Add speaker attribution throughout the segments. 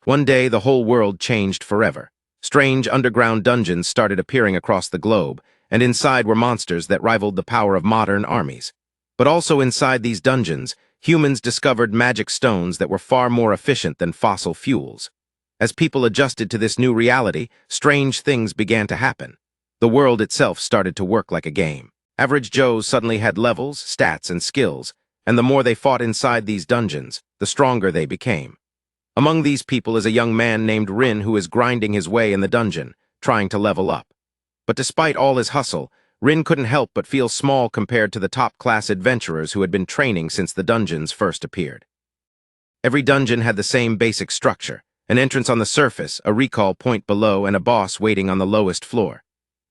Speaker 1: One day, the whole world changed forever. Strange underground dungeons started appearing across the globe, and inside were monsters that rivaled the power of modern armies. But also inside these dungeons, humans discovered magic stones that were far more efficient than fossil fuels. As people adjusted to this new reality, strange things began to happen. The world itself started to work like a game. Average Joes suddenly had levels, stats, and skills, and the more they fought inside these dungeons, the stronger they became. Among these people is a young man named Rin who is grinding his way in the dungeon, trying to level up. But despite all his hustle, Rin couldn't help but feel small compared to the top-class adventurers who had been training since the dungeons first appeared. Every dungeon had the same basic structure: an entrance on the surface, a recall point below, and a boss waiting on the lowest floor.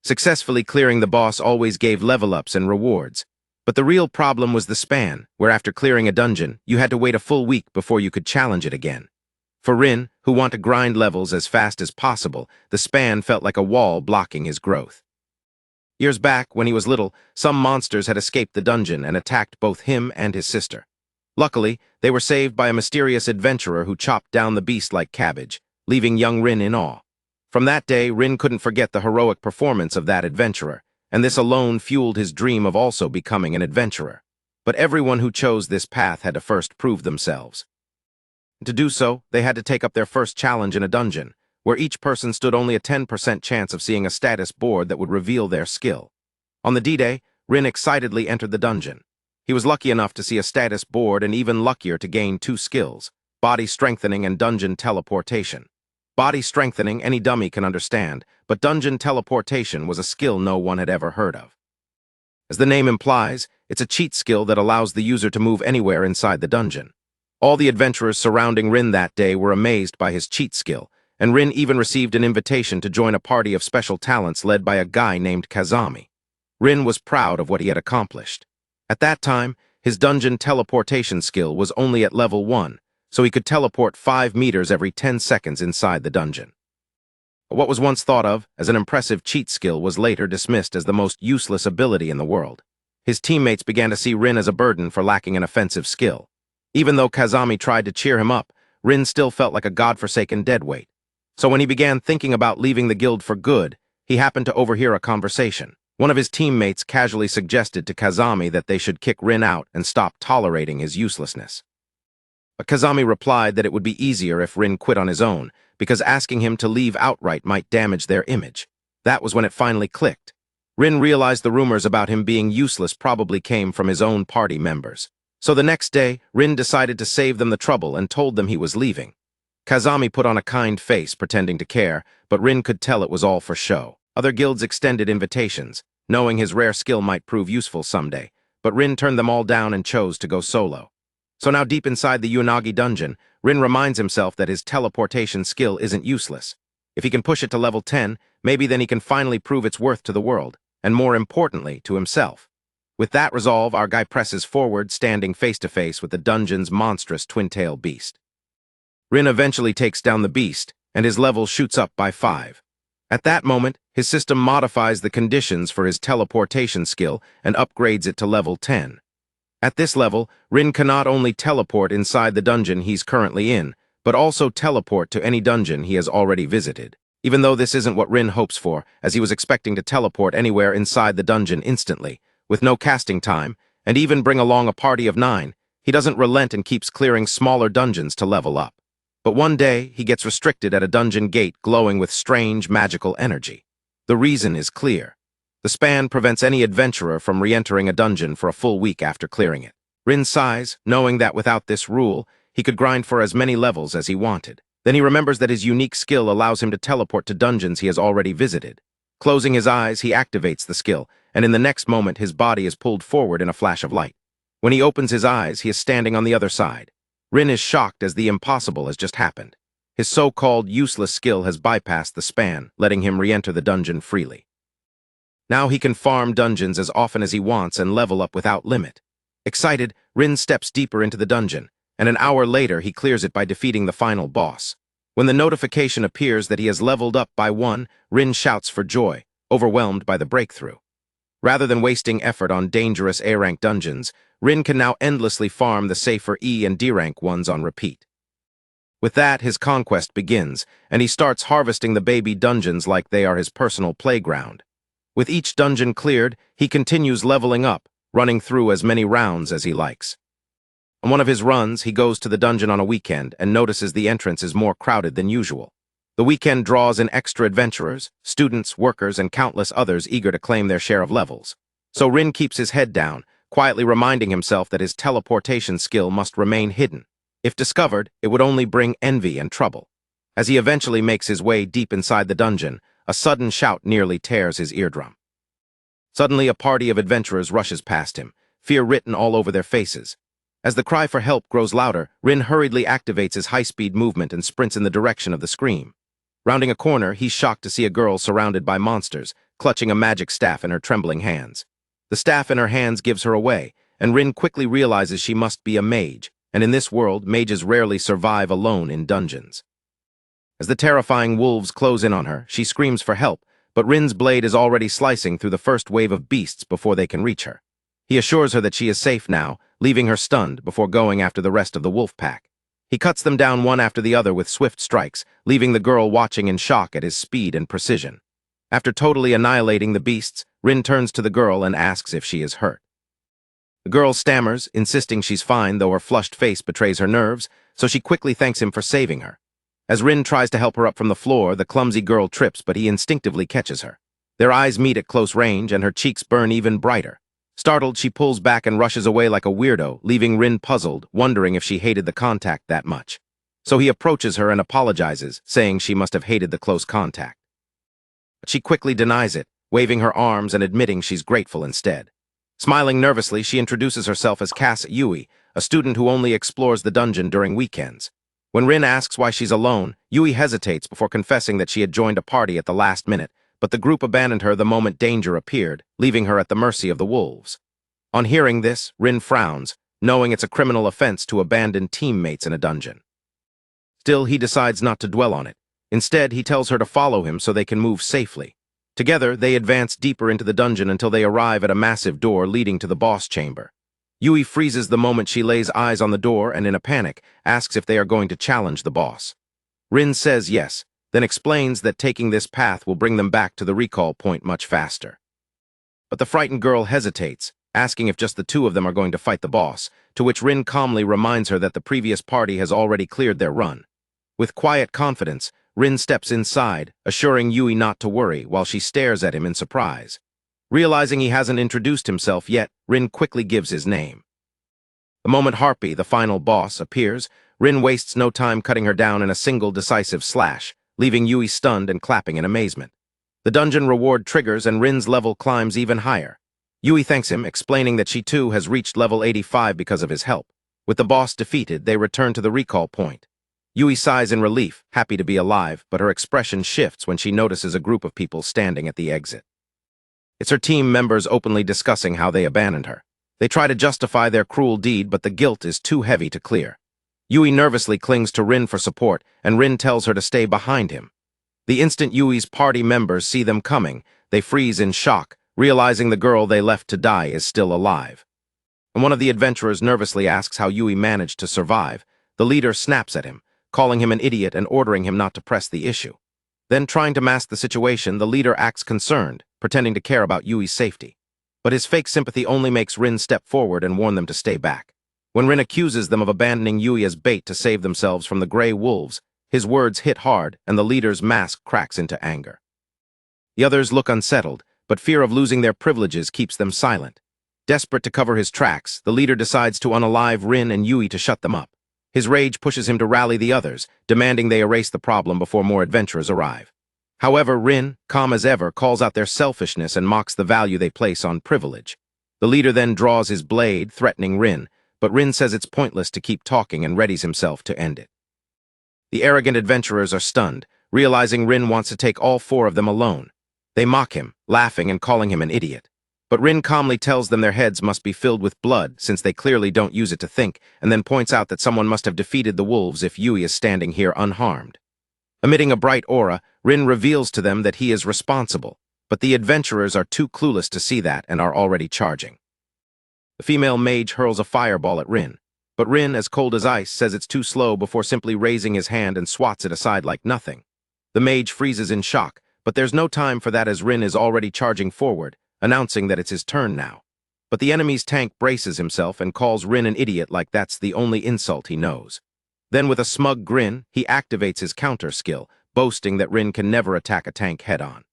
Speaker 1: Successfully clearing the boss always gave level-ups and rewards. But the real problem was the span, where after clearing a dungeon, you had to wait a full week before you could challenge it again. For Rin, who wanted to grind levels as fast as possible, the span felt like a wall blocking his growth. Years back, when he was little, some monsters had escaped the dungeon and attacked both him and his sister. Luckily, they were saved by a mysterious adventurer who chopped down the beast like cabbage, leaving young Rin in awe. From that day, Rin couldn't forget the heroic performance of that adventurer, and this alone fueled his dream of also becoming an adventurer. But everyone who chose this path had to first prove themselves. To do so, they had to take up their first challenge in a dungeon, where each person stood only a 10% chance of seeing a status board that would reveal their skill. On the D-Day, Rin excitedly entered the dungeon. He was lucky enough to see a status board and even luckier to gain two skills: body strengthening and dungeon teleportation. Body strengthening any dummy can understand, but dungeon teleportation was a skill no one had ever heard of. As the name implies, it's a cheat skill that allows the user to move anywhere inside the dungeon. All the adventurers surrounding Rin that day were amazed by his cheat skill, and Rin even received an invitation to join a party of special talents led by a guy named Kazami. Rin was proud of what he had accomplished. At that time, his dungeon teleportation skill was only at level 1, so he could teleport 5 meters every 10 seconds inside the dungeon. What was once thought of as an impressive cheat skill was later dismissed as the most useless ability in the world. His teammates began to see Rin as a burden for lacking an offensive skill. Even though Kazami tried to cheer him up, Rin still felt like a godforsaken deadweight. So when he began thinking about leaving the guild for good, he happened to overhear a conversation. One of his teammates casually suggested to Kazami that they should kick Rin out and stop tolerating his uselessness. But Kazami replied that it would be easier if Rin quit on his own, because asking him to leave outright might damage their image. That was when it finally clicked. Rin realized the rumors about him being useless probably came from his own party members. So the next day, Rin decided to save them the trouble and told them he was leaving. Kazami put on a kind face, pretending to care, but Rin could tell it was all for show. Other guilds extended invitations, knowing his rare skill might prove useful someday, but Rin turned them all down and chose to go solo. So now deep inside the Unagi dungeon, Rin reminds himself that his teleportation skill isn't useless. If he can push it to level 10, maybe then he can finally prove its worth to the world, and more importantly, to himself. With that resolve, our guy presses forward, standing face-to-face with the dungeon's monstrous twin-tail beast. Rin eventually takes down the beast, and his level shoots up by 5. At that moment, his system modifies the conditions for his teleportation skill and upgrades it to level 10. At this level, Rin can not only teleport inside the dungeon he's currently in, but also teleport to any dungeon he has already visited. Even though this isn't what Rin hopes for, as he was expecting to teleport anywhere inside the dungeon instantly, with no casting time, and even bring along a party of 9, he doesn't relent and keeps clearing smaller dungeons to level up. But one day, he gets restricted at a dungeon gate glowing with strange magical energy. The reason is clear. The span prevents any adventurer from re-entering a dungeon for a full week after clearing it. Rin sighs, knowing that without this rule, he could grind for as many levels as he wanted. Then he remembers that his unique skill allows him to teleport to dungeons he has already visited. Closing his eyes, he activates the skill, and in the next moment his body is pulled forward in a flash of light. When he opens his eyes, he is standing on the other side. Rin is shocked as the impossible has just happened. His so-called useless skill has bypassed the span, letting him re-enter the dungeon freely. Now he can farm dungeons as often as he wants and level up without limit. Excited, Rin steps deeper into the dungeon, and an hour later he clears it by defeating the final boss. When the notification appears that he has leveled up by 1, Rin shouts for joy, overwhelmed by the breakthrough. Rather than wasting effort on dangerous A-rank dungeons, Rin can now endlessly farm the safer E and D-rank ones on repeat. With that, his conquest begins, and he starts harvesting the baby dungeons like they are his personal playground. With each dungeon cleared, he continues leveling up, running through as many rounds as he likes. On one of his runs, he goes to the dungeon on a weekend and notices the entrance is more crowded than usual. The weekend draws in extra adventurers, students, workers, and countless others eager to claim their share of levels. So Rin keeps his head down, quietly reminding himself that his teleportation skill must remain hidden. If discovered, it would only bring envy and trouble. As he eventually makes his way deep inside the dungeon, a sudden shout nearly tears his eardrum. Suddenly, a party of adventurers rushes past him, fear written all over their faces. As the cry for help grows louder, Rin hurriedly activates his high-speed movement and sprints in the direction of the scream. Rounding a corner, he's shocked to see a girl surrounded by monsters, clutching a magic staff in her trembling hands. The staff in her hands gives her away, and Rin quickly realizes she must be a mage, and in this world, mages rarely survive alone in dungeons. As the terrifying wolves close in on her, she screams for help, but Rin's blade is already slicing through the first wave of beasts before they can reach her. He assures her that she is safe now, leaving her stunned before going after the rest of the wolf pack. He cuts them down one after the other with swift strikes, leaving the girl watching in shock at his speed and precision. After totally annihilating the beasts, Rin turns to the girl and asks if she is hurt. The girl stammers, insisting she's fine, though her flushed face betrays her nerves, so she quickly thanks him for saving her. As Rin tries to help her up from the floor, the clumsy girl trips, but he instinctively catches her. Their eyes meet at close range, and her cheeks burn even brighter. Startled, she pulls back and rushes away like a weirdo, leaving Rin puzzled, wondering if she hated the contact that much. So he approaches her and apologizes, saying she must have hated the close contact. But she quickly denies it, waving her arms and admitting she's grateful instead. Smiling nervously, she introduces herself as Cass Yui, a student who only explores the dungeon during weekends. When Rin asks why she's alone, Yui hesitates before confessing that she had joined a party at the last minute, but the group abandoned her the moment danger appeared, leaving her at the mercy of the wolves. On hearing this, Rin frowns, knowing it's a criminal offense to abandon teammates in a dungeon. Still, he decides not to dwell on it. Instead, he tells her to follow him so they can move safely. Together, they advance deeper into the dungeon until they arrive at a massive door leading to the boss chamber. Yui freezes the moment she lays eyes on the door and, in a panic, asks if they are going to challenge the boss. Rin says yes, then explains that taking this path will bring them back to the recall point much faster. But the frightened girl hesitates, asking if just the two of them are going to fight the boss, to which Rin calmly reminds her that the previous party has already cleared their run. With quiet confidence, Rin steps inside, assuring Yui not to worry while she stares at him in surprise. Realizing he hasn't introduced himself yet, Rin quickly gives his name. The moment Harpy, the final boss, appears, Rin wastes no time cutting her down in a single decisive slash, leaving Yui stunned and clapping in amazement. The dungeon reward triggers and Rin's level climbs even higher. Yui thanks him, explaining that she too has reached level 85 because of his help. With the boss defeated, they return to the recall point. Yui sighs in relief, happy to be alive, but her expression shifts when she notices a group of people standing at the exit. It's her team members openly discussing how they abandoned her. They try to justify their cruel deed, but the guilt is too heavy to clear. Yui nervously clings to Rin for support, and Rin tells her to stay behind him. The instant Yui's party members see them coming, they freeze in shock, realizing the girl they left to die is still alive. When one of the adventurers nervously asks how Yui managed to survive, the leader snaps at him, calling him an idiot and ordering him not to press the issue. Then, trying to mask the situation, the leader acts concerned, pretending to care about Yui's safety. But his fake sympathy only makes Rin step forward and warn them to stay back. When Rin accuses them of abandoning Yui as bait to save themselves from the Grey Wolves, his words hit hard and the leader's mask cracks into anger. The others look unsettled, but fear of losing their privileges keeps them silent. Desperate to cover his tracks, the leader decides to unalive Rin and Yui to shut them up. His rage pushes him to rally the others, demanding they erase the problem before more adventurers arrive. However, Rin, calm as ever, calls out their selfishness and mocks the value they place on privilege. The leader then draws his blade, threatening Rin, but Rin says it's pointless to keep talking and readies himself to end it. The arrogant adventurers are stunned, realizing Rin wants to take all four of them alone. They mock him, laughing and calling him an idiot. But Rin calmly tells them their heads must be filled with blood, since they clearly don't use it to think, and then points out that someone must have defeated the wolves if Yui is standing here unharmed. Emitting a bright aura, Rin reveals to them that he is responsible, but the adventurers are too clueless to see that and are already charging. The female mage hurls a fireball at Rin. But Rin, as cold as ice, says it's too slow before simply raising his hand and swats it aside like nothing. The mage freezes in shock, but there's no time for that as Rin is already charging forward, announcing that it's his turn now. But the enemy's tank braces himself and calls Rin an idiot like that's the only insult he knows. Then with a smug grin, he activates his counter skill, boasting that Rin can never attack a tank head-on.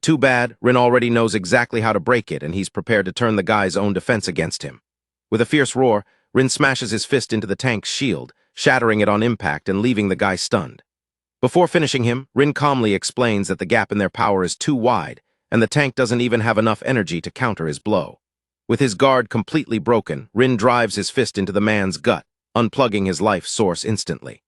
Speaker 1: Too bad, Rin already knows exactly how to break it and he's prepared to turn the guy's own defense against him. With a fierce roar, Rin smashes his fist into the tank's shield, shattering it on impact and leaving the guy stunned. Before finishing him, Rin calmly explains that the gap in their power is too wide and the tank doesn't even have enough energy to counter his blow. With his guard completely broken, Rin drives his fist into the man's gut, unplugging his life source instantly.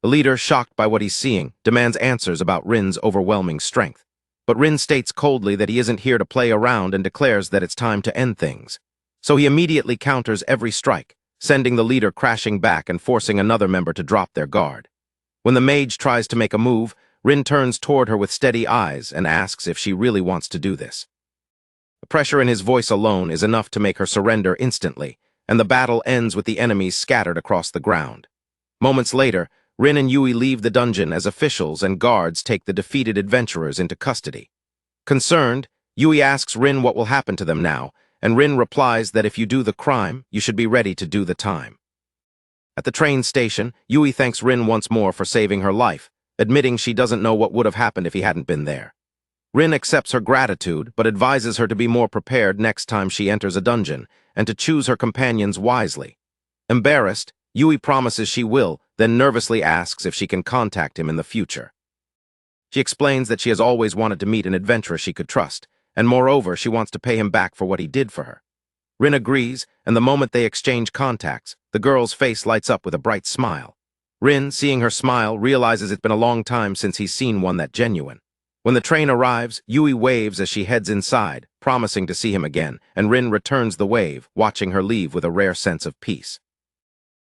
Speaker 1: The leader, shocked by what he's seeing, demands answers about Rin's overwhelming strength. But Rin states coldly that he isn't here to play around and declares that it's time to end things. So he immediately counters every strike, sending the leader crashing back and forcing another member to drop their guard. When the mage tries to make a move, Rin turns toward her with steady eyes and asks if she really wants to do this. The pressure in his voice alone is enough to make her surrender instantly, and the battle ends with the enemies scattered across the ground. Moments later, Rin and Yui leave the dungeon as officials and guards take the defeated adventurers into custody. Concerned, Yui asks Rin what will happen to them now, and Rin replies that if you do the crime, you should be ready to do the time. At the train station, Yui thanks Rin once more for saving her life, admitting she doesn't know what would have happened if he hadn't been there. Rin accepts her gratitude, but advises her to be more prepared next time she enters a dungeon, and to choose her companions wisely. Embarrassed, Yui promises she will, then nervously asks if she can contact him in the future. She explains that she has always wanted to meet an adventurer she could trust, and moreover, she wants to pay him back for what he did for her. Rin agrees, and the moment they exchange contacts, the girl's face lights up with a bright smile. Rin, seeing her smile, realizes it's been a long time since he's seen one that genuine. When the train arrives, Yui waves as she heads inside, promising to see him again, and Rin returns the wave, watching her leave with a rare sense of peace.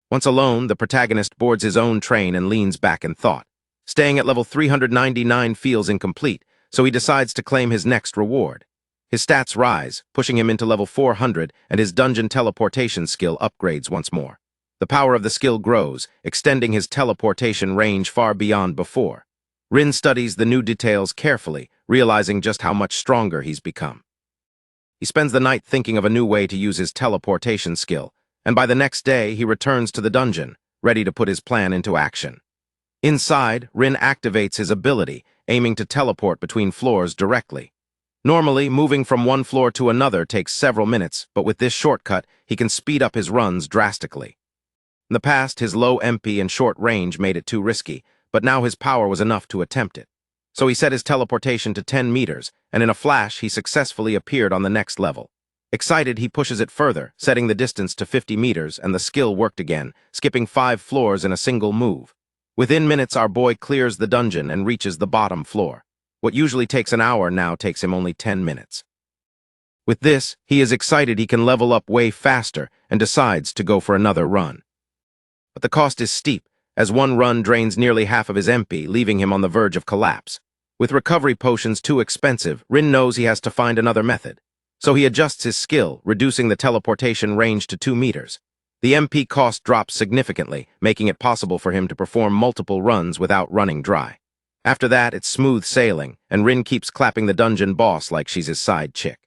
Speaker 1: Once alone, the protagonist boards his own train and leans back in thought. Staying at level 399 feels incomplete, so he decides to claim his next reward. His stats rise, pushing him into level 400, and his dungeon teleportation skill upgrades once more. The power of the skill grows, extending his teleportation range far beyond before. Rin studies the new details carefully, realizing just how much stronger he's become. He spends the night thinking of a new way to use his teleportation skill, and by the next day he returns to the dungeon, ready to put his plan into action. Inside, Rin activates his ability, aiming to teleport between floors directly. Normally, moving from one floor to another takes several minutes, but with this shortcut, he can speed up his runs drastically. In the past, his low MP and short range made it too risky, but now his power was enough to attempt it. So he set his teleportation to 10 meters, and in a flash, he successfully appeared on the next level. Excited, he pushes it further, setting the distance to 50 meters, and the skill worked again, skipping 5 floors in a single move. Within minutes, our boy clears the dungeon and reaches the bottom floor. What usually takes an hour now takes him only 10 minutes. With this, he is excited he can level up way faster and decides to go for another run. But the cost is steep, as one run drains nearly half of his MP, leaving him on the verge of collapse. With recovery potions too expensive, Rin knows he has to find another method. So he adjusts his skill, reducing the teleportation range to 2 meters. The MP cost drops significantly, making it possible for him to perform multiple runs without running dry. After that, it's smooth sailing, and Rin keeps clapping the dungeon boss like she's his side chick.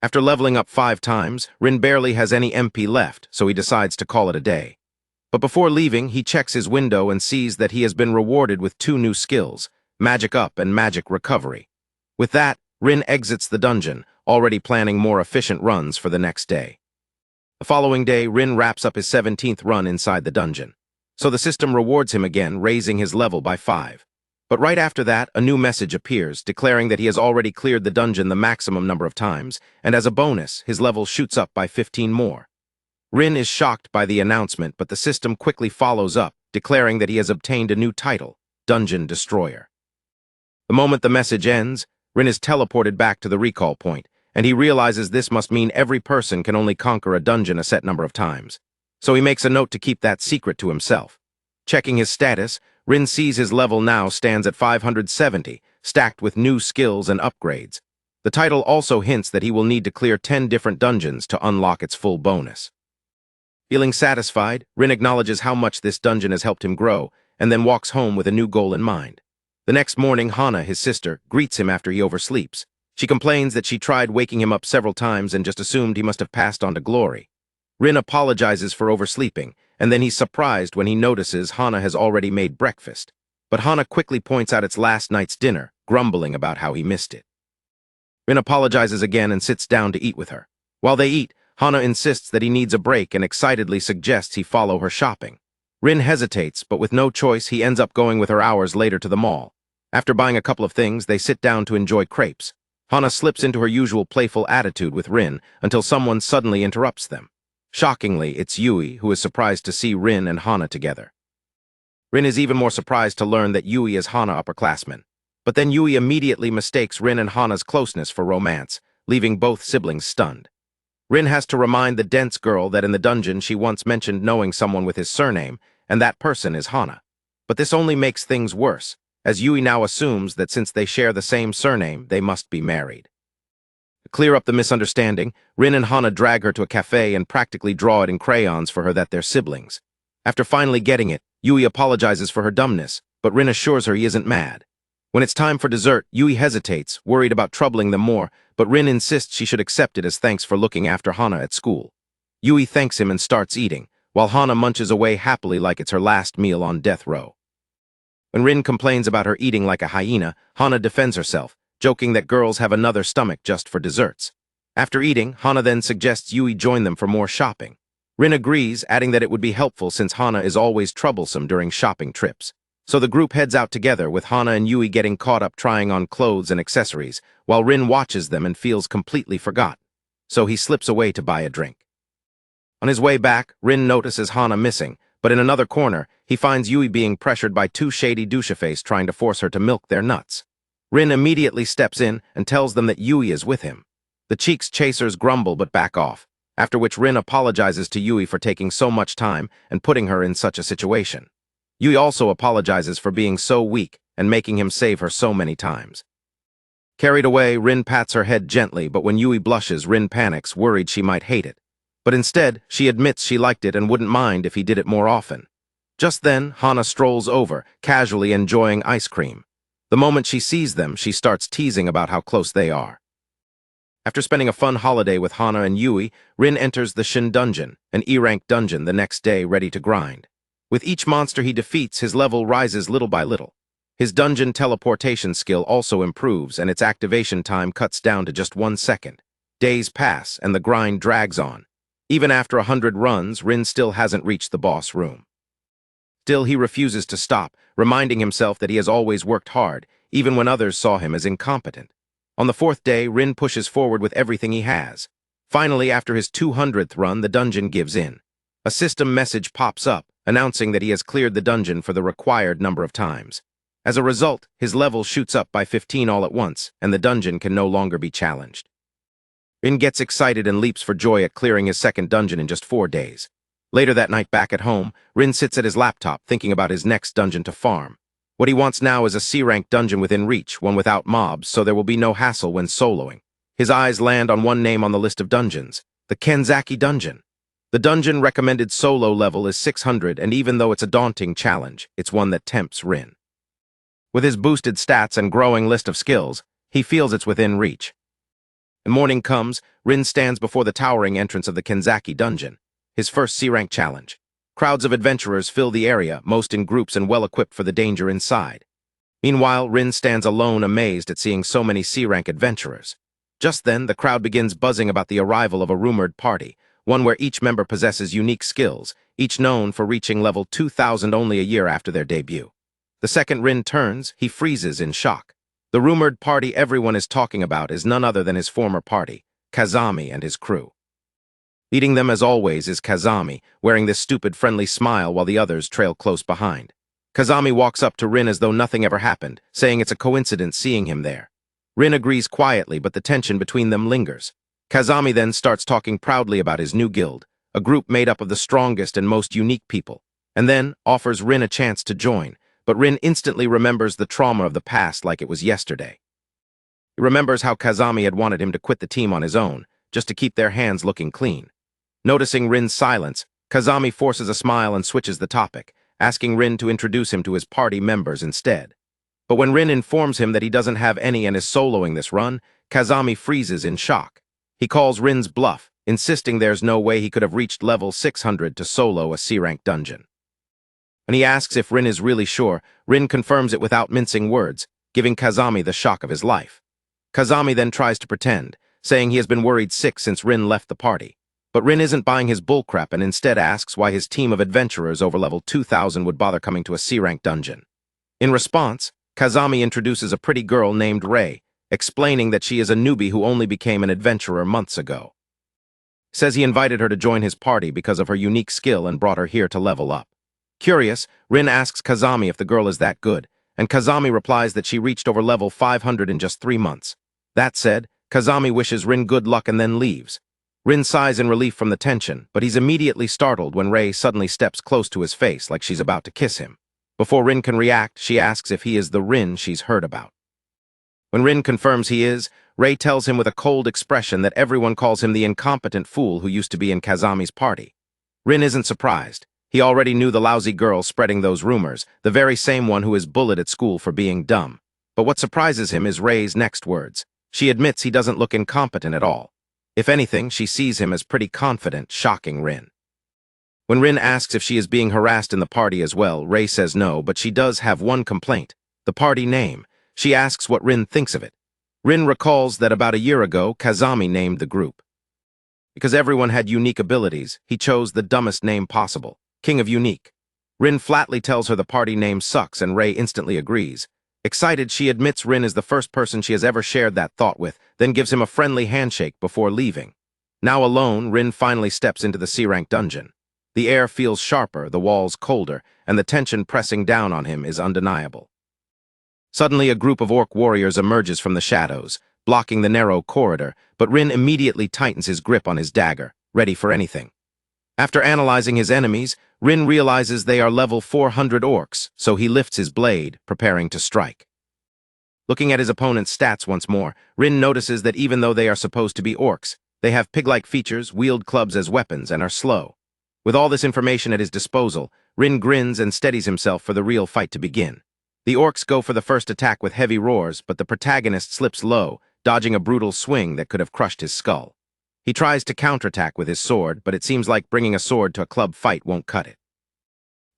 Speaker 1: After leveling up 5 times, Rin barely has any MP left, so he decides to call it a day. But before leaving, he checks his window and sees that he has been rewarded with 2 new skills, Magic Up and Magic Recovery. With that, Rin exits the dungeon, already planning more efficient runs for the next day. The following day, Rin wraps up his 17th run inside the dungeon. So the system rewards him again, raising his level by 5. But right after that, a new message appears, declaring that he has already cleared the dungeon the maximum number of times, and as a bonus, his level shoots up by 15 more. Rin is shocked by the announcement, but the system quickly follows up, declaring that he has obtained a new title, Dungeon Destroyer. The moment the message ends, Rin is teleported back to the recall point, and he realizes this must mean every person can only conquer a dungeon a set number of times. So he makes a note to keep that secret to himself. Checking his status, Rin sees his level now stands at 570, stacked with new skills and upgrades. The title also hints that he will need to clear 10 different dungeons to unlock its full bonus. Feeling satisfied, Rin acknowledges how much this dungeon has helped him grow, and then walks home with a new goal in mind. The next morning, Hana, his sister, greets him after he oversleeps. She complains that she tried waking him up several times and just assumed he must have passed on to glory. Rin apologizes for oversleeping, and then he's surprised when he notices Hana has already made breakfast. But Hana quickly points out it's last night's dinner, grumbling about how he missed it. Rin apologizes again and sits down to eat with her. While they eat, Hana insists that he needs a break and excitedly suggests he follow her shopping. Rin hesitates, but with no choice, he ends up going with her hours later to the mall. After buying a couple of things, they sit down to enjoy crepes. Hana slips into her usual playful attitude with Rin until someone suddenly interrupts them. Shockingly, it's Yui, who is surprised to see Rin and Hana together. Rin is even more surprised to learn that Yui is Hana upperclassman. But then Yui immediately mistakes Rin and Hana's closeness for romance, leaving both siblings stunned. Rin has to remind the dense girl that in the dungeon she once mentioned knowing someone with his surname, and that person is Hana. But this only makes things worse, as Yui now assumes that since they share the same surname, they must be married. To clear up the misunderstanding, Rin and Hana drag her to a cafe and practically draw it in crayons for her that they're siblings. After finally getting it, Yui apologizes for her dumbness, but Rin assures her he isn't mad. When it's time for dessert, Yui hesitates, worried about troubling them more, but Rin insists she should accept it as thanks for looking after Hana at school. Yui thanks him and starts eating, while Hana munches away happily like it's her last meal on death row. When Rin complains about her eating like a hyena, Hana defends herself, joking that girls have another stomach just for desserts. After eating, Hana then suggests Yui join them for more shopping. Rin agrees, adding that it would be helpful since Hana is always troublesome during shopping trips. So the group heads out together, with Hana and Yui getting caught up trying on clothes and accessories, while Rin watches them and feels completely forgotten. So he slips away to buy a drink. On his way back, Rin notices Hana missing, but in another corner, he finds Yui being pressured by two shady doucheface trying to force her to milk their nuts. Rin immediately steps in and tells them that Yui is with him. The Cheeks chasers grumble but back off, after which Rin apologizes to Yui for taking so much time and putting her in such a situation. Yui also apologizes for being so weak and making him save her so many times. Carried away, Rin pats her head gently, but when Yui blushes, Rin panics, worried she might hate it. But instead, she admits she liked it and wouldn't mind if he did it more often. Just then, Hana strolls over, casually enjoying ice cream. The moment she sees them, she starts teasing about how close they are. After spending a fun holiday with Hana and Yui, Rin enters the Shin Dungeon, an E-rank dungeon the next day ready to grind. With each monster he defeats, his level rises little by little. His dungeon teleportation skill also improves, and its activation time cuts down to just 1 second. Days pass, and the grind drags on. Even after 100 runs, Rin still hasn't reached the boss room. Still, he refuses to stop, reminding himself that he has always worked hard, even when others saw him as incompetent. On the 4th day, Rin pushes forward with everything he has. Finally, after his 200th run, the dungeon gives in. A system message pops up, announcing that he has cleared the dungeon for the required number of times. As a result, his level shoots up by 15 all at once, and the dungeon can no longer be challenged. Rin gets excited and leaps for joy at clearing his second dungeon in just 4 days. Later that night back at home, Rin sits at his laptop thinking about his next dungeon to farm. What he wants now is a C-rank dungeon within reach, one without mobs, so there will be no hassle when soloing. His eyes land on one name on the list of dungeons, the Kenzaki Dungeon. The dungeon recommended solo level is 600, and even though it's a daunting challenge, it's one that tempts Rin. With his boosted stats and growing list of skills, he feels it's within reach. When morning comes, Rin stands before the towering entrance of the Kenzaki Dungeon, his first C-rank challenge. Crowds of adventurers fill the area, most in groups and well-equipped for the danger inside. Meanwhile, Rin stands alone, amazed at seeing so many C-rank adventurers. Just then, the crowd begins buzzing about the arrival of a rumored party, one where each member possesses unique skills, each known for reaching level 2000 only a year after their debut. The second Rin turns, he freezes in shock. The rumored party everyone is talking about is none other than his former party, Kazami and his crew. Leading them as always is Kazami, wearing this stupid friendly smile while the others trail close behind. Kazami walks up to Rin as though nothing ever happened, saying it's a coincidence seeing him there. Rin agrees quietly, but the tension between them lingers. Kazami then starts talking proudly about his new guild, a group made up of the strongest and most unique people, and then offers Rin a chance to join, but Rin instantly remembers the trauma of the past like it was yesterday. He remembers how Kazami had wanted him to quit the team on his own, just to keep their hands looking clean. Noticing Rin's silence, Kazami forces a smile and switches the topic, asking Rin to introduce him to his party members instead. But when Rin informs him that he doesn't have any and is soloing this run, Kazami freezes in shock. He calls Rin's bluff, insisting there's no way he could have reached level 600 to solo a C-rank dungeon. When he asks if Rin is really sure, Rin confirms it without mincing words, giving Kazami the shock of his life. Kazami then tries to pretend, saying he has been worried sick since Rin left the party. But Rin isn't buying his bullcrap and instead asks why his team of adventurers over level 2000 would bother coming to a C-rank dungeon. In response, Kazami introduces a pretty girl named Rei, explaining that she is a newbie who only became an adventurer months ago. Says he invited her to join his party because of her unique skill and brought her here to level up. Curious, Rin asks Kazami if the girl is that good, and Kazami replies that she reached over level 500 in just 3 months. That said, Kazami wishes Rin good luck and then leaves. Rin sighs in relief from the tension, but he's immediately startled when Rei suddenly steps close to his face like she's about to kiss him. Before Rin can react, she asks if he is the Rin she's heard about. When Rin confirms he is, Rei tells him with a cold expression that everyone calls him the incompetent fool who used to be in Kazami's party. Rin isn't surprised. He already knew the lousy girl spreading those rumors, the very same one who is bullied at school for being dumb. But what surprises him is Rei's next words. She admits he doesn't look incompetent at all. If anything, she sees him as pretty confident, shocking Rin. When Rin asks if she is being harassed in the party as well, Rei says no, but she does have one complaint: the party name. She asks what Rin thinks of it. Rin recalls that about a year ago, Kazami named the group. Because everyone had unique abilities, he chose the dumbest name possible, King of Unique. Rin flatly tells her the party name sucks and Rei instantly agrees. Excited, she admits Rin is the first person she has ever shared that thought with, then gives him a friendly handshake before leaving. Now alone, Rin finally steps into the C-rank dungeon. The air feels sharper, the walls colder, and the tension pressing down on him is undeniable. Suddenly, a group of orc warriors emerges from the shadows, blocking the narrow corridor, but Rin immediately tightens his grip on his dagger, ready for anything. After analyzing his enemies, Rin realizes they are level 400 orcs, so he lifts his blade, preparing to strike. Looking at his opponent's stats once more, Rin notices that even though they are supposed to be orcs, they have pig-like features, wield clubs as weapons, and are slow. With all this information at his disposal, Rin grins and steadies himself for the real fight to begin. The orcs go for the first attack with heavy roars, but the protagonist slips low, dodging a brutal swing that could have crushed his skull. He tries to counterattack with his sword, but it seems like bringing a sword to a club fight won't cut it.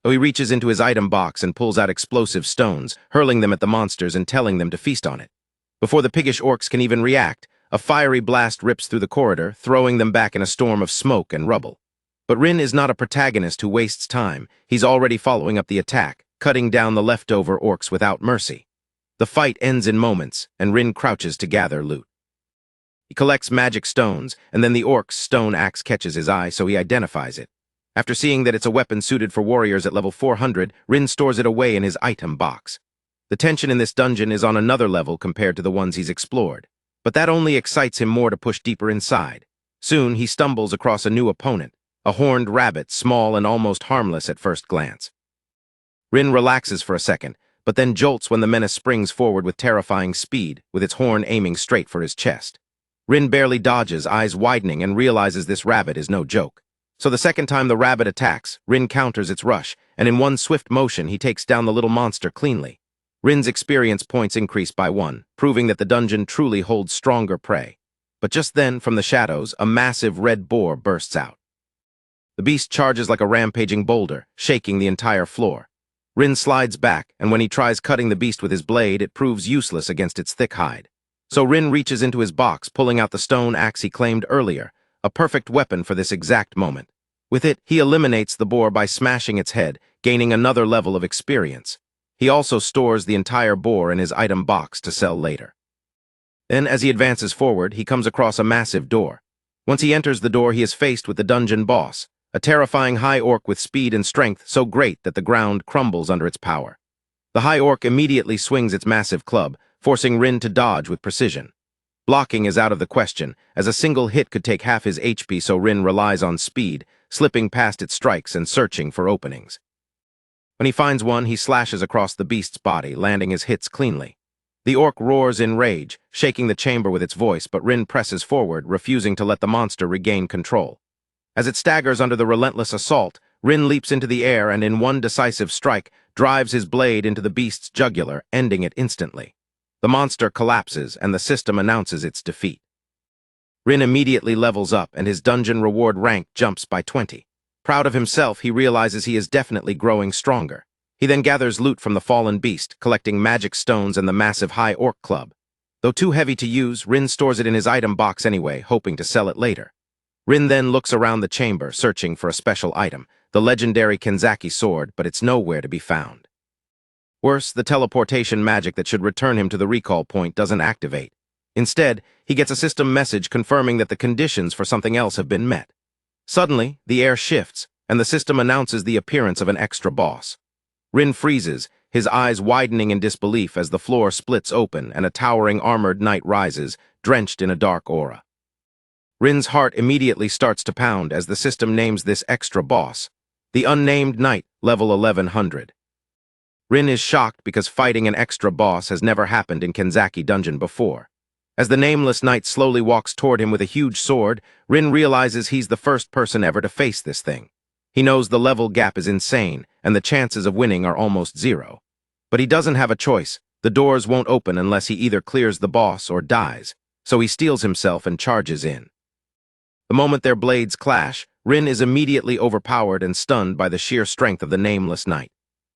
Speaker 1: So he reaches into his item box and pulls out explosive stones, hurling them at the monsters and telling them to feast on it. Before the piggish orcs can even react, a fiery blast rips through the corridor, throwing them back in a storm of smoke and rubble. But Rin is not a protagonist who wastes time. He's already following up the attack, cutting down the leftover orcs without mercy. The fight ends in moments, and Rin crouches to gather loot. He collects magic stones, and then the orc's stone axe catches his eye, so he identifies it. After seeing that it's a weapon suited for warriors at level 400, Rin stores it away in his item box. The tension in this dungeon is on another level compared to the ones he's explored, but that only excites him more to push deeper inside. Soon, he stumbles across a new opponent, a horned rabbit, small and almost harmless at first glance. Rin relaxes for a second, but then jolts when the menace springs forward with terrifying speed, with its horn aiming straight for his chest. Rin barely dodges, eyes widening, and realizes this rabbit is no joke. So the second time the rabbit attacks, Rin counters its rush, and in one swift motion he takes down the little monster cleanly. Rin's experience points increase by 1, proving that the dungeon truly holds stronger prey. But just then, from the shadows, a massive red boar bursts out. The beast charges like a rampaging boulder, shaking the entire floor. Rin slides back, and when he tries cutting the beast with his blade, it proves useless against its thick hide. So Rin reaches into his box, pulling out the stone axe he claimed earlier, a perfect weapon for this exact moment. With it, he eliminates the boar by smashing its head, gaining another level of experience. He also stores the entire boar in his item box to sell later. Then, as he advances forward, he comes across a massive door. Once he enters the door, he is faced with the dungeon boss, a terrifying high orc with speed and strength so great that the ground crumbles under its power. The high orc immediately swings its massive club, forcing Rin to dodge with precision. Blocking is out of the question, as a single hit could take half his HP, so Rin relies on speed, slipping past its strikes and searching for openings. When he finds one, he slashes across the beast's body, landing his hits cleanly. The orc roars in rage, shaking the chamber with its voice, but Rin presses forward, refusing to let the monster regain control. As it staggers under the relentless assault, Rin leaps into the air and in one decisive strike, drives his blade into the beast's jugular, ending it instantly. The monster collapses and the system announces its defeat. Rin immediately levels up and his dungeon reward rank jumps by 20. Proud of himself, he realizes he is definitely growing stronger. He then gathers loot from the fallen beast, collecting magic stones and the massive high orc club. Though too heavy to use, Rin stores it in his item box anyway, hoping to sell it later. Rin then looks around the chamber, searching for a special item, the legendary Kenzaki sword, but it's nowhere to be found. Worse, the teleportation magic that should return him to the recall point doesn't activate. Instead, he gets a system message confirming that the conditions for something else have been met. Suddenly, the air shifts, and the system announces the appearance of an extra boss. Rin freezes, his eyes widening in disbelief as the floor splits open and a towering armored knight rises, drenched in a dark aura. Rin's heart immediately starts to pound as the system names this extra boss, the unnamed knight, level 1100. Rin is shocked because fighting an extra boss has never happened in Kenzaki Dungeon before. As the nameless knight slowly walks toward him with a huge sword, Rin realizes he's the first person ever to face this thing. He knows the level gap is insane, and the chances of winning are almost zero. But he doesn't have a choice. The doors won't open unless he either clears the boss or dies, so he steels himself and charges in. The moment their blades clash, Rin is immediately overpowered and stunned by the sheer strength of the nameless knight.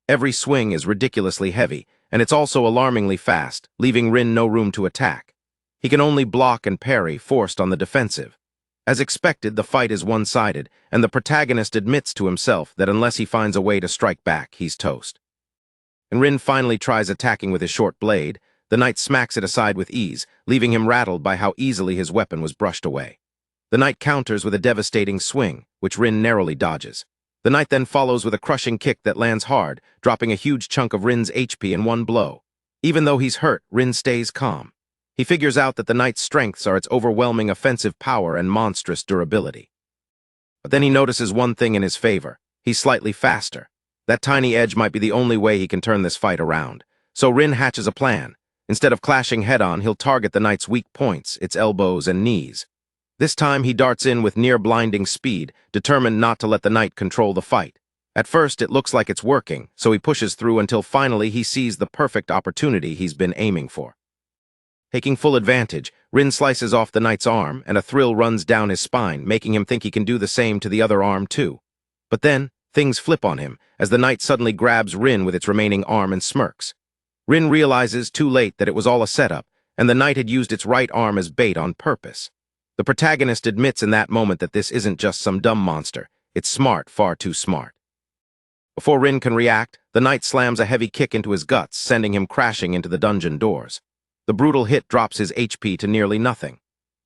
Speaker 1: Every swing is ridiculously heavy, and it's also alarmingly fast, leaving Rin no room to attack. He can only block and parry, forced on the defensive. As expected, the fight is one-sided, and the protagonist admits to himself that unless he finds a way to strike back, he's toast. And Rin finally tries attacking with his short blade. The knight smacks it aside with ease, leaving him rattled by how easily his weapon was brushed away. The knight counters with a devastating swing, which Rin narrowly dodges. The knight then follows with a crushing kick that lands hard, dropping a huge chunk of Rin's HP in one blow. Even though he's hurt, Rin stays calm. He figures out that the knight's strengths are its overwhelming offensive power and monstrous durability. But then he notices one thing in his favor. He's slightly faster. That tiny edge might be the only way he can turn this fight around. So Rin hatches a plan. Instead of clashing head-on, he'll target the knight's weak points, its elbows and knees. This time he darts in with near-blinding speed, determined not to let the knight control the fight. At first it looks like it's working, so he pushes through until finally he sees the perfect opportunity he's been aiming for. Taking full advantage, Rin slices off the knight's arm, and a thrill runs down his spine, making him think he can do the same to the other arm too. But then, things flip on him, as the knight suddenly grabs Rin with its remaining arm and smirks. Rin realizes too late that it was all a setup, and the knight had used its right arm as bait on purpose. The protagonist admits in that moment that this isn't just some dumb monster, it's smart, far too smart. Before Rin can react, the knight slams a heavy kick into his guts, sending him crashing into the dungeon doors. The brutal hit drops his HP to nearly nothing.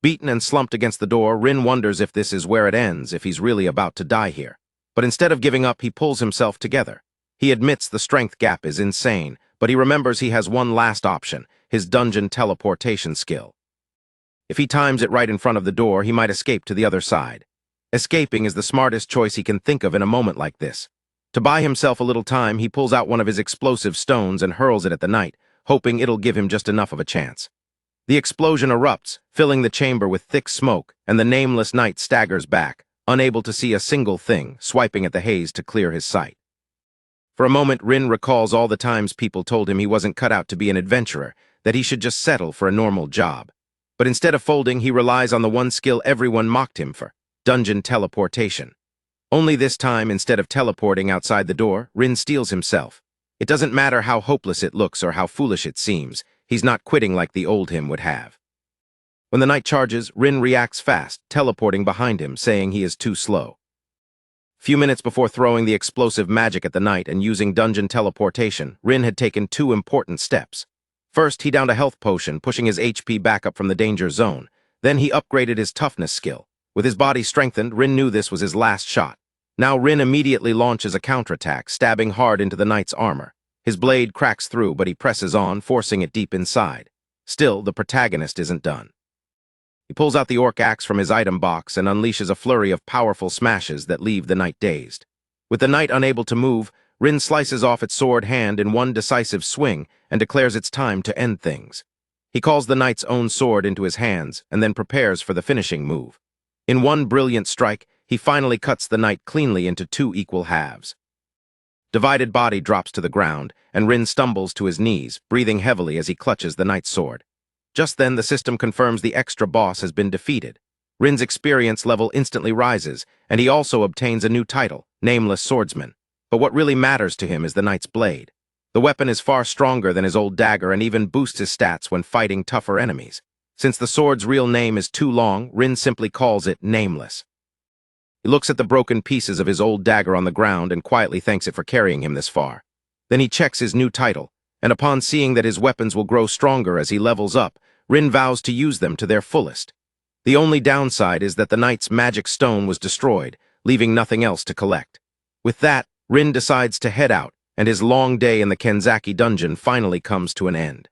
Speaker 1: Beaten and slumped against the door, Rin wonders if this is where it ends, if he's really about to die here. But instead of giving up, he pulls himself together. He admits the strength gap is insane, but he remembers he has one last option, his dungeon teleportation skill. If he times it right in front of the door, he might escape to the other side. Escaping is the smartest choice he can think of in a moment like this. To buy himself a little time, he pulls out one of his explosive stones and hurls it at the knight, hoping it'll give him just enough of a chance. The explosion erupts, filling the chamber with thick smoke, and the nameless knight staggers back, unable to see a single thing, swiping at the haze to clear his sight. For a moment, Rin recalls all the times people told him he wasn't cut out to be an adventurer, that he should just settle for a normal job. But instead of folding, he relies on the one skill everyone mocked him for, dungeon teleportation. Only this time, instead of teleporting outside the door, Rin steels himself. It doesn't matter how hopeless it looks or how foolish it seems, he's not quitting like the old him would have. When the knight charges, Rin reacts fast, teleporting behind him, saying he is too slow. Few minutes before throwing the explosive magic at the knight and using dungeon teleportation, Rin had taken two important steps. First, he downed a health potion, pushing his HP back up from the danger zone. Then he upgraded his toughness skill. With his body strengthened, Rin knew this was his last shot. Now Rin immediately launches a counterattack, stabbing hard into the knight's armor. His blade cracks through, but he presses on, forcing it deep inside. Still, the protagonist isn't done. He pulls out the orc axe from his item box and unleashes a flurry of powerful smashes that leave the knight dazed. With the knight unable to move, Rin slices off its sword hand in one decisive swing and declares it's time to end things. He calls the knight's own sword into his hands and then prepares for the finishing move. In one brilliant strike, he finally cuts the knight cleanly into two equal halves. Divided body drops to the ground, and Rin stumbles to his knees, breathing heavily as he clutches the knight's sword. Just then, the system confirms the extra boss has been defeated. Rin's experience level instantly rises, and he also obtains a new title, Nameless Swordsman. But what really matters to him is the knight's blade. The weapon is far stronger than his old dagger and even boosts his stats when fighting tougher enemies. Since the sword's real name is too long, Rin simply calls it Nameless. He looks at the broken pieces of his old dagger on the ground and quietly thanks it for carrying him this far. Then he checks his new title, and upon seeing that his weapons will grow stronger as he levels up, Rin vows to use them to their fullest. The only downside is that the knight's magic stone was destroyed, leaving nothing else to collect. With that, Rin decides to head out, and his long day in the Kenzaki dungeon finally comes to an end.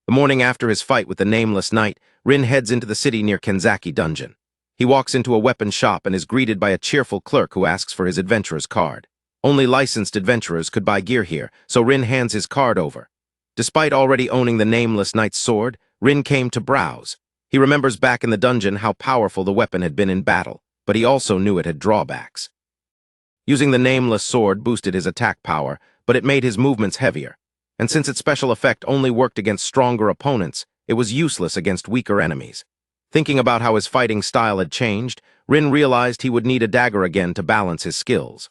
Speaker 1: The morning after his fight with the Nameless Knight, Rin heads into the city near Kenzaki dungeon. He walks into a weapon shop and is greeted by a cheerful clerk who asks for his adventurer's card. Only licensed adventurers could buy gear here, so Rin hands his card over. Despite already owning the Nameless Knight's sword, Rin came to browse. He remembers back in the dungeon how powerful the weapon had been in battle, but he also knew it had drawbacks. Using the Nameless sword boosted his attack power, but it made his movements heavier. And since its special effect only worked against stronger opponents, it was useless against weaker enemies. Thinking about how his fighting style had changed, Rin realized he would need a dagger again to balance his skills.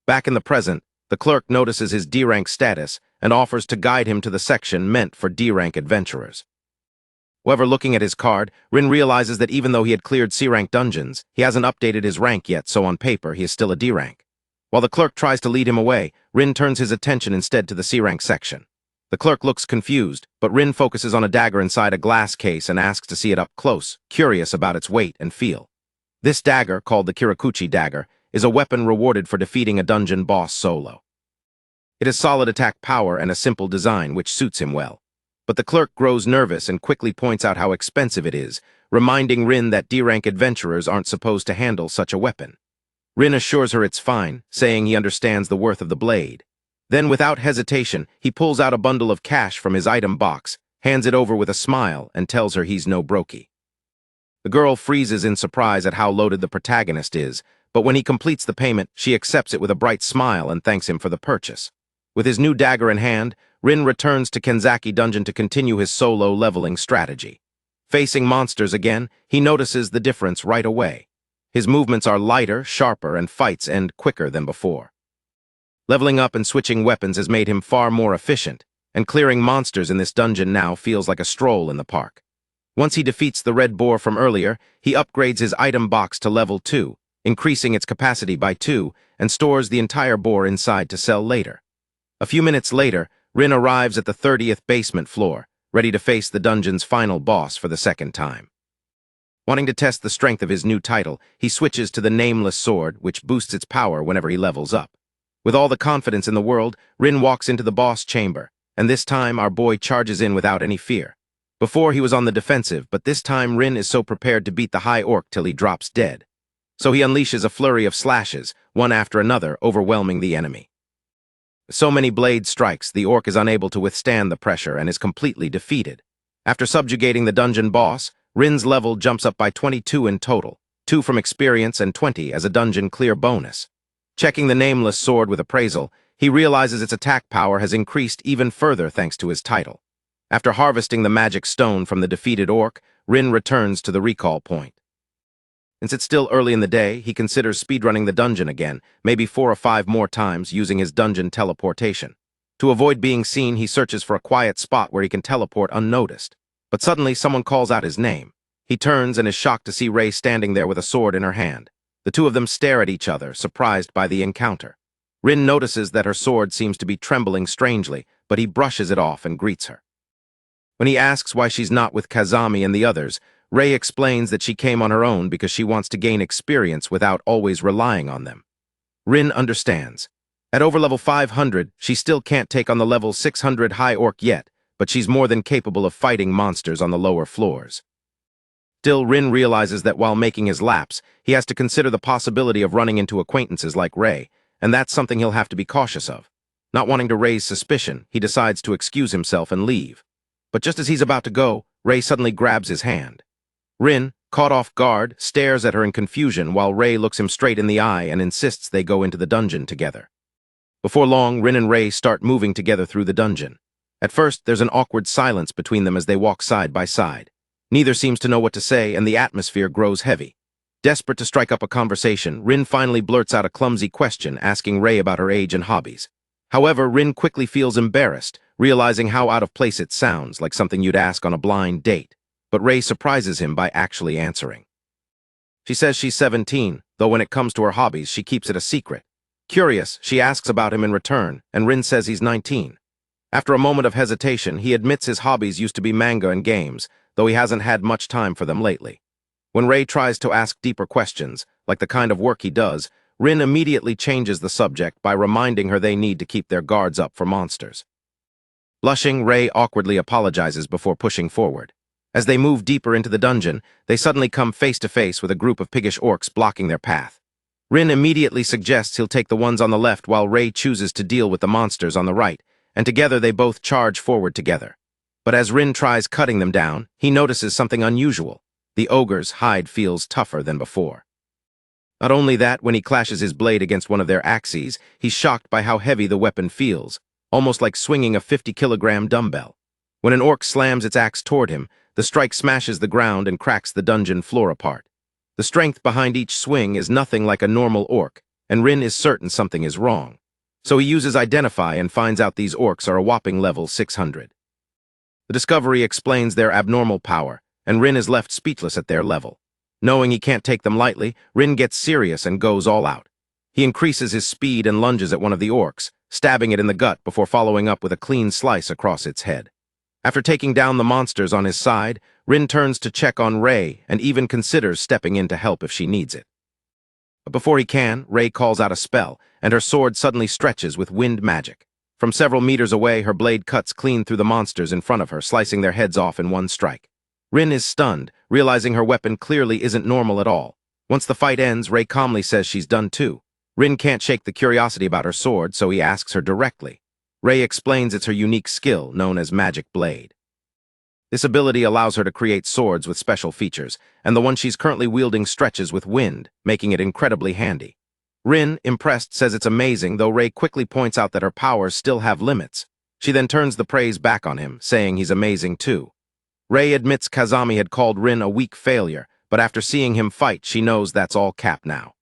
Speaker 1: Back in the present, the clerk notices his D-rank status and offers to guide him to the section meant for D-rank adventurers. However, looking at his card, Rin realizes that even though he had cleared C-rank dungeons, he hasn't updated his rank yet, so on paper he is still a D-rank. While the clerk tries to lead him away, Rin turns his attention instead to the C-rank section. The clerk looks confused, but Rin focuses on a dagger inside a glass case and asks to see it up close, curious about its weight and feel. This dagger, called the Kirakuchi dagger, is a weapon rewarded for defeating a dungeon boss solo. It has solid attack power and a simple design, which suits him well. But the clerk grows nervous and quickly points out how expensive it is, reminding Rin that D-rank adventurers aren't supposed to handle such a weapon. Rin assures her it's fine, saying he understands the worth of the blade. Then, without hesitation, he pulls out a bundle of cash from his item box, hands it over with a smile, and tells her he's no brokey. The girl freezes in surprise at how loaded the protagonist is, but when he completes the payment, she accepts it with a bright smile and thanks him for the purchase. With his new dagger in hand, Rin returns to Kenzaki Dungeon to continue his solo leveling strategy. Facing monsters again, he notices the difference right away. His movements are lighter, sharper, and fights end quicker than before. Leveling up and switching weapons has made him far more efficient, and clearing monsters in this dungeon now feels like a stroll in the park. Once he defeats the red boar from earlier, he upgrades his item box to level 2, increasing its capacity by 2, and stores the entire boar inside to sell later. A few minutes later, Rin arrives at the 30th basement floor, ready to face the dungeon's final boss for the second time. Wanting to test the strength of his new title, he switches to the Nameless sword, which boosts its power whenever he levels up. With all the confidence in the world, Rin walks into the boss chamber, and this time our boy charges in without any fear. Before he was on the defensive, but this time Rin is so prepared to beat the high orc till he drops dead. So he unleashes a flurry of slashes, one after another, overwhelming the enemy. With so many blade strikes, the orc is unable to withstand the pressure and is completely defeated. After subjugating the dungeon boss, Rin's level jumps up by 22 in total, 2 from experience and 20 as a dungeon clear bonus. Checking the Nameless sword with appraisal, he realizes its attack power has increased even further thanks to his title. After harvesting the magic stone from the defeated orc, Rin returns to the recall point. Since it's still early in the day, he considers speedrunning the dungeon again, maybe 4 or 5 more times using his dungeon teleportation. To avoid being seen, he searches for a quiet spot where he can teleport unnoticed. But suddenly, someone calls out his name. He turns and is shocked to see Rei standing there with a sword in her hand. The two of them stare at each other, surprised by the encounter. Rin notices that her sword seems to be trembling strangely, but he brushes it off and greets her. When he asks why she's not with Kazami and the others, Rei explains that she came on her own because she wants to gain experience without always relying on them. Rin understands. At over level 500, she still can't take on the level 600 high orc yet, but she's more than capable of fighting monsters on the lower floors. Still, Rin realizes that while making his laps, he has to consider the possibility of running into acquaintances like Rei, and that's something he'll have to be cautious of. Not wanting to raise suspicion, he decides to excuse himself and leave. But just as he's about to go, Rei suddenly grabs his hand. Rin, caught off guard, stares at her in confusion while Ray looks him straight in the eye and insists they go into the dungeon together. Before long, Rin and Ray start moving together through the dungeon. At first, there's an awkward silence between them as they walk side by side. Neither seems to know what to say, and the atmosphere grows heavy. Desperate to strike up a conversation, Rin finally blurts out a clumsy question, asking Ray about her age and hobbies. However, Rin quickly feels embarrassed, realizing how out of place it sounds, like something you'd ask on a blind date. But Ray surprises him by actually answering. She says she's 17, though when it comes to her hobbies, she keeps it a secret. Curious, she asks about him in return, and Rin says he's 19. After a moment of hesitation, he admits his hobbies used to be manga and games, though he hasn't had much time for them lately. When Ray tries to ask deeper questions, like the kind of work he does, Rin immediately changes the subject by reminding her they need to keep their guards up for monsters. Blushing, Ray awkwardly apologizes before pushing forward. As they move deeper into the dungeon, they suddenly come face to face with a group of piggish orcs blocking their path. Rin immediately suggests he'll take the ones on the left while Ray chooses to deal with the monsters on the right, and together they both charge forward together. But as Rin tries cutting them down, he notices something unusual. The ogre's hide feels tougher than before. Not only that, when he clashes his blade against one of their axes, he's shocked by how heavy the weapon feels, almost like swinging a 50-kilogram dumbbell. When an orc slams its axe toward him, the strike smashes the ground and cracks the dungeon floor apart. The strength behind each swing is nothing like a normal orc, and Rin is certain something is wrong. So he uses Identify and finds out these orcs are a whopping level 600. The discovery explains their abnormal power, and Rin is left speechless at their level. Knowing he can't take them lightly, Rin gets serious and goes all out. He increases his speed and lunges at one of the orcs, stabbing it in the gut before following up with a clean slice across its head. After taking down the monsters on his side, Rin turns to check on Ray and even considers stepping in to help if she needs it. But before he can, Ray calls out a spell, and her sword suddenly stretches with wind magic. From several meters away, her blade cuts clean through the monsters in front of her, slicing their heads off in one strike. Rin is stunned, realizing her weapon clearly isn't normal at all. Once the fight ends, Ray calmly says she's done too. Rin can't shake the curiosity about her sword, so he asks her directly. Ray explains it's her unique skill, known as Magic Blade. This ability allows her to create swords with special features, and the one she's currently wielding stretches with wind, making it incredibly handy. Rin, impressed, says it's amazing, though Ray quickly points out that her powers still have limits. She then turns the praise back on him, saying he's amazing too. Ray admits Kazami had called Rin a weak failure, but after seeing him fight, she knows that's all cap now.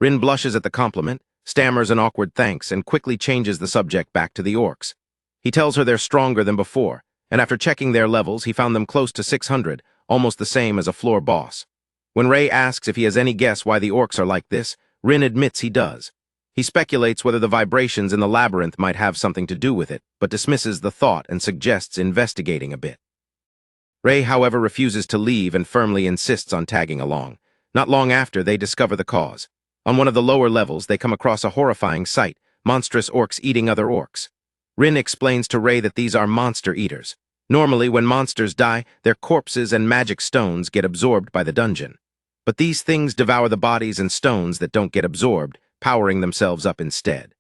Speaker 1: Rin blushes at the compliment, stammers an awkward thanks, and quickly changes the subject back to the orcs. He tells her they're stronger than before, and after checking their levels, he found them close to 600, almost the same as a floor boss. When Ray asks if he has any guess why the orcs are like this, Rin admits he does. He speculates whether the vibrations in the labyrinth might have something to do with it, but dismisses the thought and suggests investigating a bit. Ray, however, refuses to leave and firmly insists on tagging along. Not long after, they discover the cause. On one of the lower levels, they come across a horrifying sight, monstrous orcs eating other orcs. Rin explains to Ray that these are monster eaters. Normally, when monsters die, their corpses and magic stones get absorbed by the dungeon. But these things devour the bodies and stones that don't get absorbed, powering themselves up instead.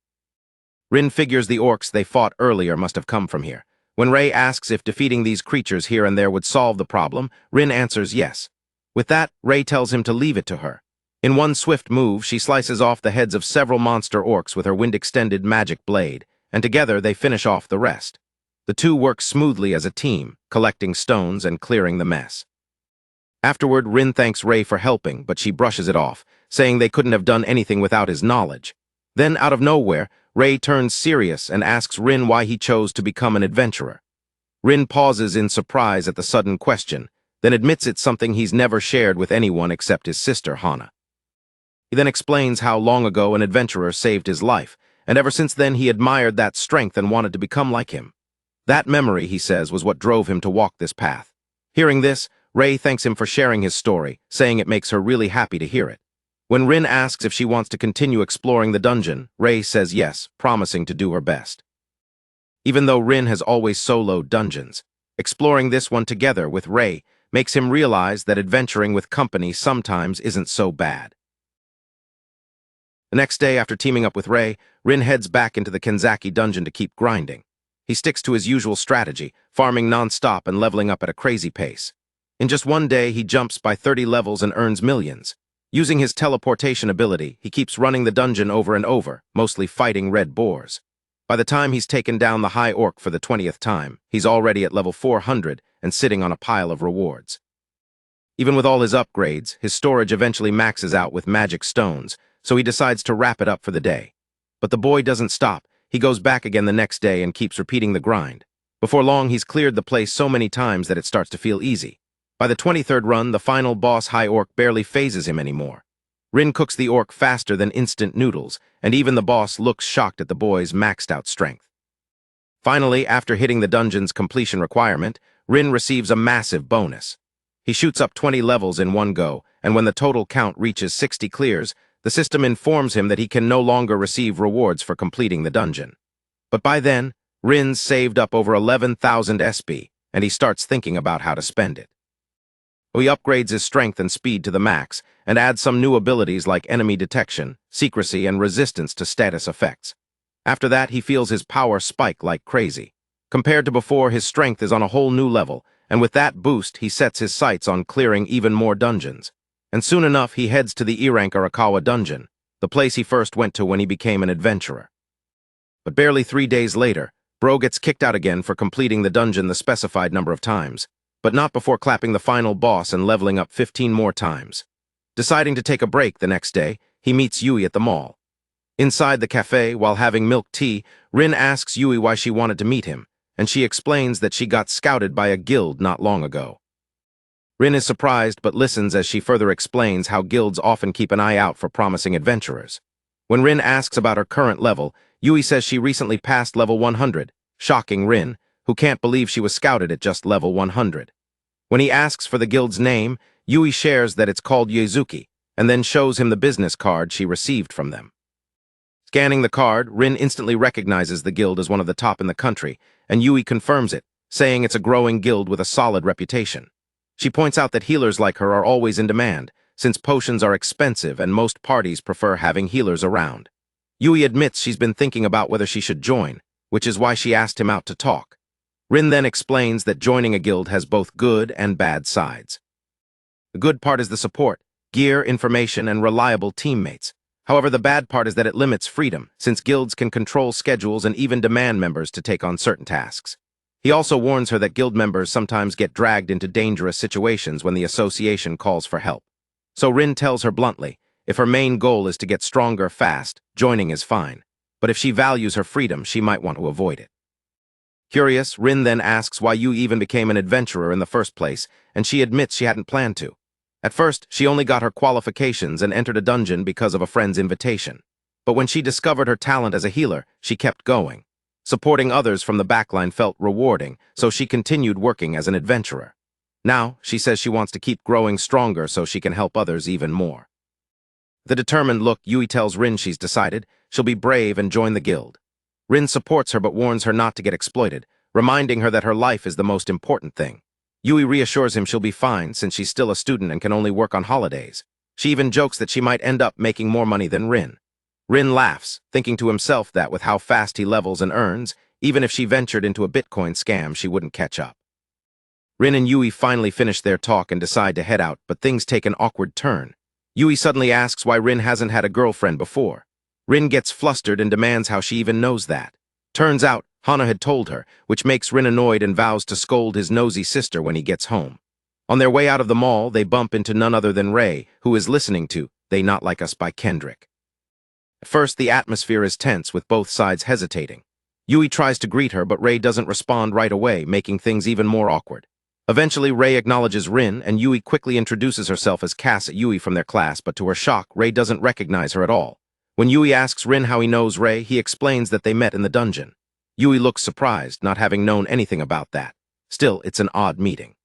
Speaker 1: Rin figures the orcs they fought earlier must have come from here. When Ray asks if defeating these creatures here and there would solve the problem, Rin answers yes. With that, Ray tells him to leave it to her. In one swift move, she slices off the heads of several monster orcs with her wind-extended magic blade, and together they finish off the rest. The two work smoothly as a team, collecting stones and clearing the mess. Afterward, Rin thanks Ray for helping, but she brushes it off, saying they couldn't have done anything without his knowledge. Then, out of nowhere, Ray turns serious and asks Rin why he chose to become an adventurer. Rin pauses in surprise at the sudden question, then admits it's something he's never shared with anyone except his sister, Hana. He then explains how long ago an adventurer saved his life, and ever since then he admired that strength and wanted to become like him. That memory, he says, was what drove him to walk this path. Hearing this, Ray thanks him for sharing his story, saying it makes her really happy to hear it. When Rin asks if she wants to continue exploring the dungeon, Ray says yes, promising to do her best. Even though Rin has always soloed dungeons, exploring this one together with Ray makes him realize that adventuring with company sometimes isn't so bad. The next day, after teaming up with Ray, Rin heads back into the Kenzaki dungeon to keep grinding. He sticks to his usual strategy, farming non-stop and leveling up at a crazy pace. In just one day, he jumps by 30 levels and earns millions. Using his teleportation ability, he keeps running the dungeon over and over, mostly fighting red boars. By the time he's taken down the High Orc for the 20th time, he's already at level 400 and sitting on a pile of rewards. Even with all his upgrades, his storage eventually maxes out with magic stones, so he decides to wrap it up for the day. But the boy doesn't stop. He goes back again the next day and keeps repeating the grind. Before long, he's cleared the place so many times that it starts to feel easy. By the 23rd run, the final boss High Orc barely phases him anymore. Rin cooks the orc faster than instant noodles, and even the boss looks shocked at the boy's maxed-out strength. Finally, after hitting the dungeon's completion requirement, Rin receives a massive bonus. He shoots up 20 levels in one go, and when the total count reaches 60 clears, the system informs him that he can no longer receive rewards for completing the dungeon. But by then, Rin's saved up over 11,000 SP, and he starts thinking about how to spend it. He upgrades his strength and speed to the max, and adds some new abilities like enemy detection, secrecy, and resistance to status effects. After that, he feels his power spike like crazy. Compared to before, his strength is on a whole new level, and with that boost, he sets his sights on clearing even more dungeons. And soon enough, he heads to the E-rank Arakawa dungeon, the place he first went to when he became an adventurer. But barely 3 days later, Bro gets kicked out again for completing the dungeon the specified number of times, but not before clapping the final boss and leveling up 15 more times. Deciding to take a break the next day, he meets Yui at the mall. Inside the cafe, while having milk tea, Rin asks Yui why she wanted to meet him, and she explains that she got scouted by a guild not long ago. Rin is surprised but listens as she further explains how guilds often keep an eye out for promising adventurers. When Rin asks about her current level, Yui says she recently passed level 100, shocking Rin, who can't believe she was scouted at just level 100. When he asks for the guild's name, Yui shares that it's called Yuzuki, and then shows him the business card she received from them. Scanning the card, Rin instantly recognizes the guild as one of the top in the country, and Yui confirms it, saying it's a growing guild with a solid reputation. She points out that healers like her are always in demand, since potions are expensive and most parties prefer having healers around. Yui admits she's been thinking about whether she should join, which is why she asked him out to talk. Rin then explains that joining a guild has both good and bad sides. The good part is the support, gear, information, and reliable teammates. However, the bad part is that it limits freedom, since guilds can control schedules and even demand members to take on certain tasks. He also warns her that guild members sometimes get dragged into dangerous situations when the association calls for help. So Rin tells her bluntly, if her main goal is to get stronger fast, joining is fine. But if she values her freedom, she might want to avoid it. Curious, Rin then asks why Yui even became an adventurer in the first place, and she admits she hadn't planned to. At first, she only got her qualifications and entered a dungeon because of a friend's invitation. But when she discovered her talent as a healer, she kept going. Supporting others from the backline felt rewarding, so she continued working as an adventurer. Now, she says she wants to keep growing stronger so she can help others even more. With a determined look, Yui tells Rin she's decided she'll be brave and join the guild. Rin supports her but warns her not to get exploited, reminding her that her life is the most important thing. Yui reassures him she'll be fine since she's still a student and can only work on holidays. She even jokes that she might end up making more money than Rin. Rin laughs, thinking to himself that with how fast he levels and earns, even if she ventured into a Bitcoin scam, she wouldn't catch up. Rin and Yui finally finish their talk and decide to head out, but things take an awkward turn. Yui suddenly asks why Rin hasn't had a girlfriend before. Rin gets flustered and demands how she even knows that. Turns out, Hana had told her, which makes Rin annoyed and vows to scold his nosy sister when he gets home. On their way out of the mall, they bump into none other than Ray, who is listening to They Not Like Us by Kendrick. At first, the atmosphere is tense, with both sides hesitating. Yui tries to greet her, but Ray doesn't respond right away, making things even more awkward. Eventually, Ray acknowledges Rin, and Yui quickly introduces herself as Cass Yui from their class, but to her shock, Ray doesn't recognize her at all. When Yui asks Rin how he knows Ray, he explains that they met in the dungeon. Yui looks surprised, not having known anything about that. Still, it's an odd meeting.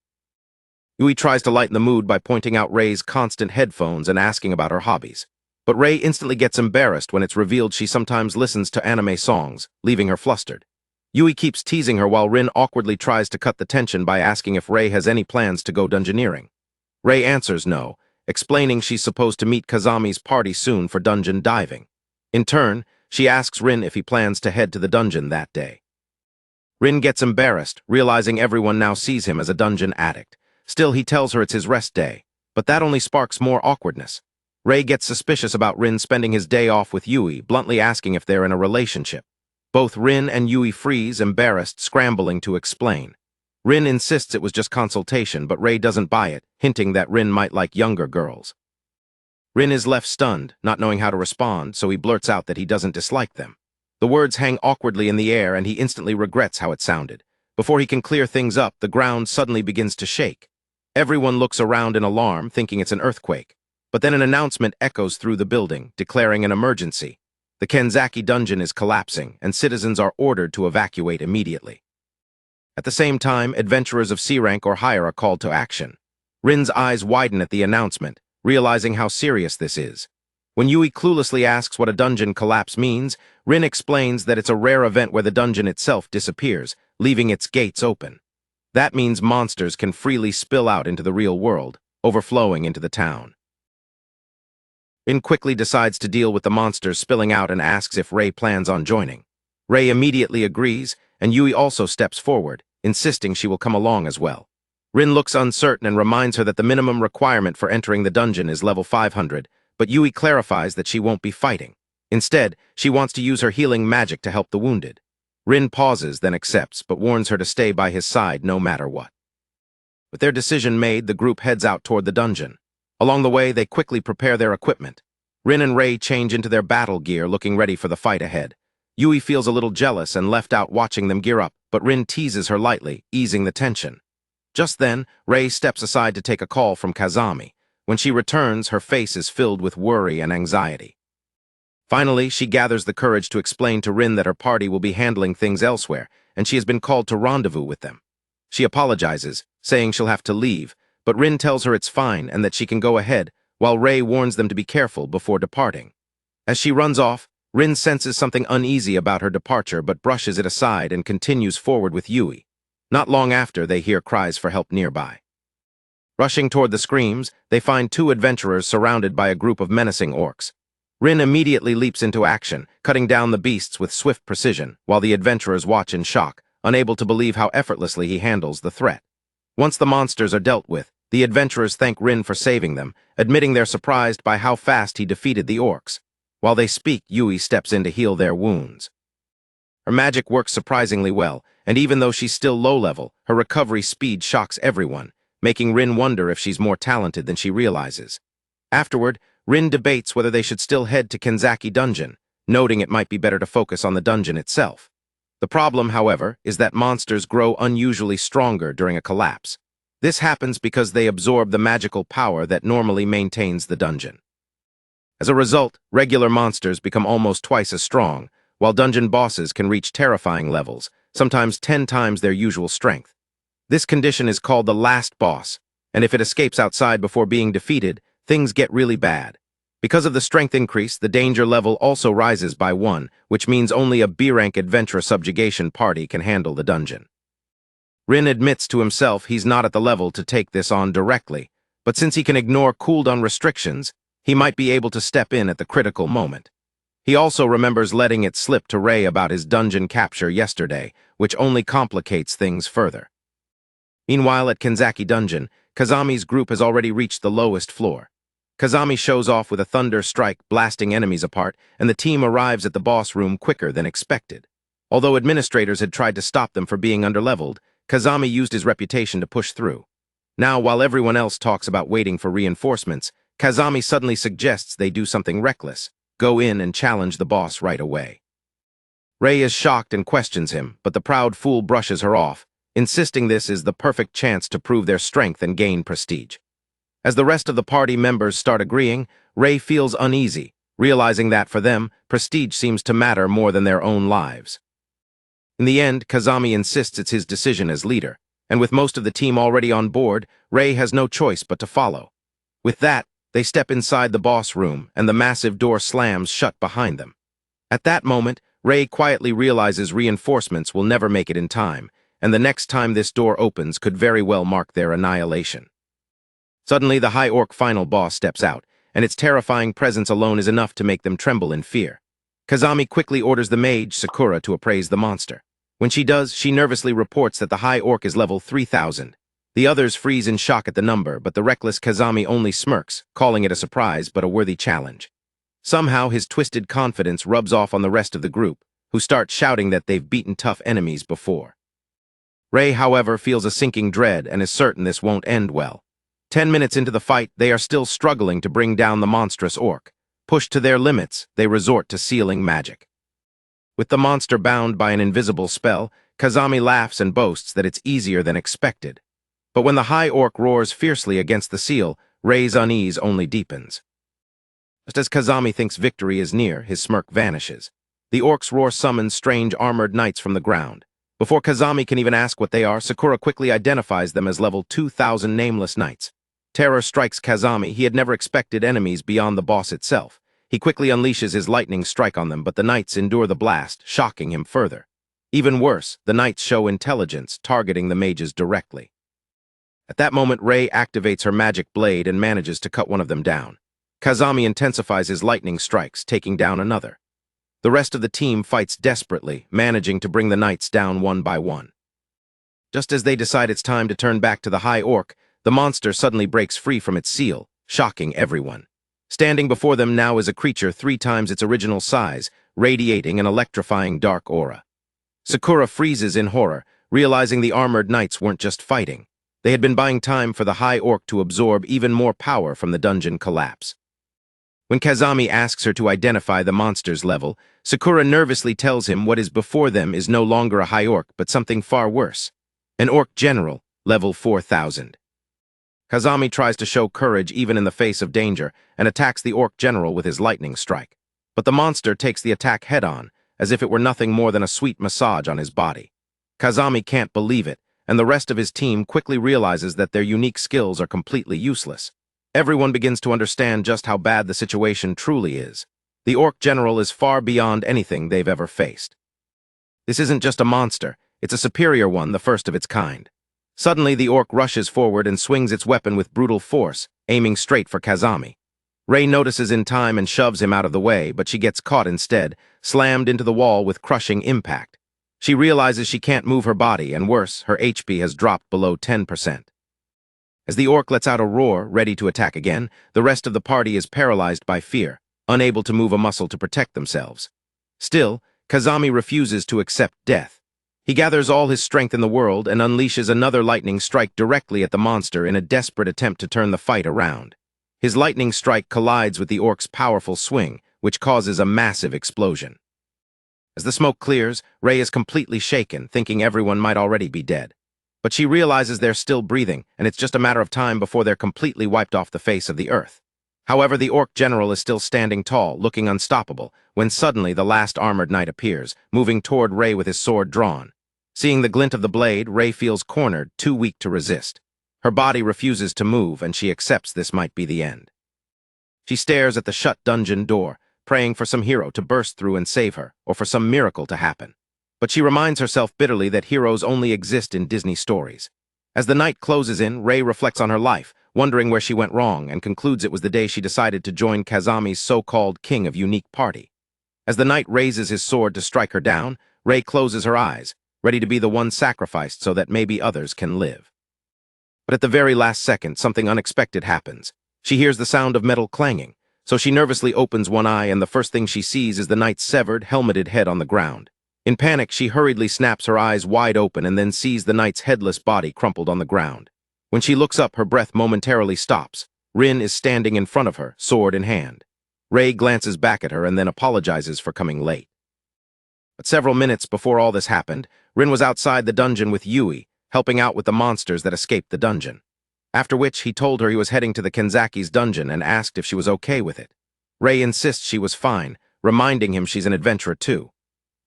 Speaker 1: Yui tries to lighten the mood by pointing out Ray's constant headphones and asking about her hobbies. But Ray instantly gets embarrassed when it's revealed she sometimes listens to anime songs, leaving her flustered. Yui keeps teasing her while Rin awkwardly tries to cut the tension by asking if Ray has any plans to go dungeoneering. Ray answers no, explaining she's supposed to meet Kazami's party soon for dungeon diving. In turn, she asks Rin if he plans to head to the dungeon that day. Rin gets embarrassed, realizing everyone now sees him as a dungeon addict, Still, he tells her it's his rest day. But that only sparks more awkwardness. Ray gets suspicious about Rin spending his day off with Yui, bluntly asking if they're in a relationship. Both Rin and Yui freeze, embarrassed, scrambling to explain. Rin insists it was just consultation, but Ray doesn't buy it, hinting that Rin might like younger girls. Rin is left stunned, not knowing how to respond, so he blurts out that he doesn't dislike them. The words hang awkwardly in the air, and he instantly regrets how it sounded. Before he can clear things up, the ground suddenly begins to shake. Everyone looks around in alarm, thinking it's an earthquake. But then an announcement echoes through the building, declaring an emergency. The Kenzaki dungeon is collapsing, and citizens are ordered to evacuate immediately. At the same time, adventurers of C rank or higher are called to action. Rin's eyes widen at the announcement, realizing how serious this is. When Yui cluelessly asks what a dungeon collapse means, Rin explains that it's a rare event where the dungeon itself disappears, leaving its gates open. That means monsters can freely spill out into the real world, overflowing into the town. Rin quickly decides to deal with the monsters spilling out and asks if Ray plans on joining. Ray immediately agrees, and Yui also steps forward, insisting she will come along as well. Rin looks uncertain and reminds her that the minimum requirement for entering the dungeon is level 500, but Yui clarifies that she won't be fighting. Instead, she wants to use her healing magic to help the wounded. Rin pauses, then accepts, but warns her to stay by his side no matter what. With their decision made, the group heads out toward the dungeon. Along the way, they quickly prepare their equipment. Rin and Ray change into their battle gear, looking ready for the fight ahead. Yui feels a little jealous and left out watching them gear up, but Rin teases her lightly, easing the tension. Just then, Ray steps aside to take a call from Kazami. When she returns, her face is filled with worry and anxiety. Finally, she gathers the courage to explain to Rin that her party will be handling things elsewhere, and she has been called to rendezvous with them. She apologizes, saying she'll have to leave, but Rin tells her it's fine and that she can go ahead, while Ray warns them to be careful before departing. As she runs off, Rin senses something uneasy about her departure but brushes it aside and continues forward with Yui. Not long after, they hear cries for help nearby. Rushing toward the screams, they find two adventurers surrounded by a group of menacing orcs. Rin immediately leaps into action, cutting down the beasts with swift precision, while the adventurers watch in shock, unable to believe how effortlessly he handles the threat. Once the monsters are dealt with, the adventurers thank Rin for saving them, admitting they're surprised by how fast he defeated the orcs. While they speak, Yui steps in to heal their wounds. Her magic works surprisingly well, and even though she's still low-level, her recovery speed shocks everyone, making Rin wonder if she's more talented than she realizes. Afterward, Rin debates whether they should still head to Kenzaki Dungeon, noting it might be better to focus on the dungeon itself. The problem, however, is that monsters grow unusually stronger during a collapse. This happens because they absorb the magical power that normally maintains the dungeon. As a result, regular monsters become almost twice as strong, while dungeon bosses can reach terrifying levels, sometimes 10 times their usual strength. This condition is called the last boss, and if it escapes outside before being defeated, things get really bad. Because of the strength increase, the danger level also rises by 1, which means only a B-rank adventure subjugation party can handle the dungeon. Rin admits to himself he's not at the level to take this on directly, but since he can ignore cooldown restrictions, he might be able to step in at the critical moment. He also remembers letting it slip to Ray about his dungeon capture yesterday, which only complicates things further. Meanwhile, at Kenzaki Dungeon, Kazami's group has already reached the lowest floor. Kazami shows off with a thunder strike, blasting enemies apart, and the team arrives at the boss room quicker than expected. Although administrators had tried to stop them for being underleveled, Kazami used his reputation to push through. Now, while everyone else talks about waiting for reinforcements, Kazami suddenly suggests they do something reckless, go in and challenge the boss right away. Ray is shocked and questions him, but the proud fool brushes her off, insisting this is the perfect chance to prove their strength and gain prestige. As the rest of the party members start agreeing, Ray feels uneasy, realizing that for them, prestige seems to matter more than their own lives. In the end, Kazami insists it's his decision as leader, and with most of the team already on board, Ray has no choice but to follow. With that, they step inside the boss room, and the massive door slams shut behind them. At that moment, Ray quietly realizes reinforcements will never make it in time, and the next time this door opens could very well mark their annihilation. Suddenly, the High Orc final boss steps out, and its terrifying presence alone is enough to make them tremble in fear. Kazami quickly orders the mage, Sakura, to appraise the monster. When she does, she nervously reports that the High Orc is level 3000. The others freeze in shock at the number, but the reckless Kazami only smirks, calling it a surprise but a worthy challenge. Somehow his twisted confidence rubs off on the rest of the group, who start shouting that they've beaten tough enemies before. Ray, however, feels a sinking dread and is certain this won't end well. 10 minutes into the fight, they are still struggling to bring down the monstrous orc. Pushed to their limits, they resort to sealing magic. With the monster bound by an invisible spell, Kazami laughs and boasts that it's easier than expected. But when the high orc roars fiercely against the seal, Ray's unease only deepens. Just as Kazami thinks victory is near, his smirk vanishes. The orc's roar summons strange armored knights from the ground. Before Kazami can even ask what they are, Sakura quickly identifies them as level 2000 nameless knights. Terror strikes Kazami. He had never expected enemies beyond the boss itself. He quickly unleashes his lightning strike on them, but the knights endure the blast, shocking him further. Even worse, the knights show intelligence, targeting the mages directly. At that moment, Ray activates her magic blade and manages to cut one of them down. Kazami intensifies his lightning strikes, taking down another. The rest of the team fights desperately, managing to bring the knights down one by one. Just as they decide it's time to turn back to the high orc, the monster suddenly breaks free from its seal, shocking everyone. Standing before them now is a creature 3 times its original size, radiating an electrifying dark aura. Sakura freezes in horror, realizing the armored knights weren't just fighting. They had been buying time for the high orc to absorb even more power from the dungeon collapse. When Kazami asks her to identify the monster's level, Sakura nervously tells him what is before them is no longer a high orc, but something far worse. An orc general, level 4000. Kazami tries to show courage even in the face of danger and attacks the orc general with his lightning strike. But the monster takes the attack head-on, as if it were nothing more than a sweet massage on his body. Kazami can't believe it, and the rest of his team quickly realizes that their unique skills are completely useless. Everyone begins to understand just how bad the situation truly is. The orc general is far beyond anything they've ever faced. This isn't just a monster, it's a superior one, the first of its kind. Suddenly, the orc rushes forward and swings its weapon with brutal force, aiming straight for Kazami. Ray notices in time and shoves him out of the way, but she gets caught instead, slammed into the wall with crushing impact. She realizes she can't move her body, and worse, her HP has dropped below 10%. As the orc lets out a roar, ready to attack again, the rest of the party is paralyzed by fear, unable to move a muscle to protect themselves. Still, Kazami refuses to accept death. He gathers all his strength in the world and unleashes another lightning strike directly at the monster in a desperate attempt to turn the fight around. His lightning strike collides with the orc's powerful swing, which causes a massive explosion. As the smoke clears, Ray is completely shaken, thinking everyone might already be dead. But she realizes they're still breathing, and it's just a matter of time before they're completely wiped off the face of the earth. However, the orc general is still standing tall, looking unstoppable, when suddenly the last armored knight appears, moving toward Ray with his sword drawn. Seeing the glint of the blade, Ray feels cornered, too weak to resist. Her body refuses to move, and she accepts this might be the end. She stares at the shut dungeon door, praying for some hero to burst through and save her, or for some miracle to happen. But she reminds herself bitterly that heroes only exist in Disney stories. As the night closes in, Ray reflects on her life, wondering where she went wrong, and concludes it was the day she decided to join Kazami's so-called king of unique party. As the knight raises his sword to strike her down, Ray closes her eyes, ready to be the one sacrificed so that maybe others can live. But at the very last second, something unexpected happens. She hears the sound of metal clanging, so she nervously opens one eye, and the first thing she sees is the knight's severed, helmeted head on the ground. In panic, she hurriedly snaps her eyes wide open and then sees the knight's headless body crumpled on the ground. When she looks up, her breath momentarily stops. Rin is standing in front of her, sword in hand. Ray glances back at her and then apologizes for coming late. But several minutes before all this happened, Rin was outside the dungeon with Yui, helping out with the monsters that escaped the dungeon. After which, he told her he was heading to the Kenzaki's dungeon and asked if she was okay with it. Ray insists she was fine, reminding him she's an adventurer too.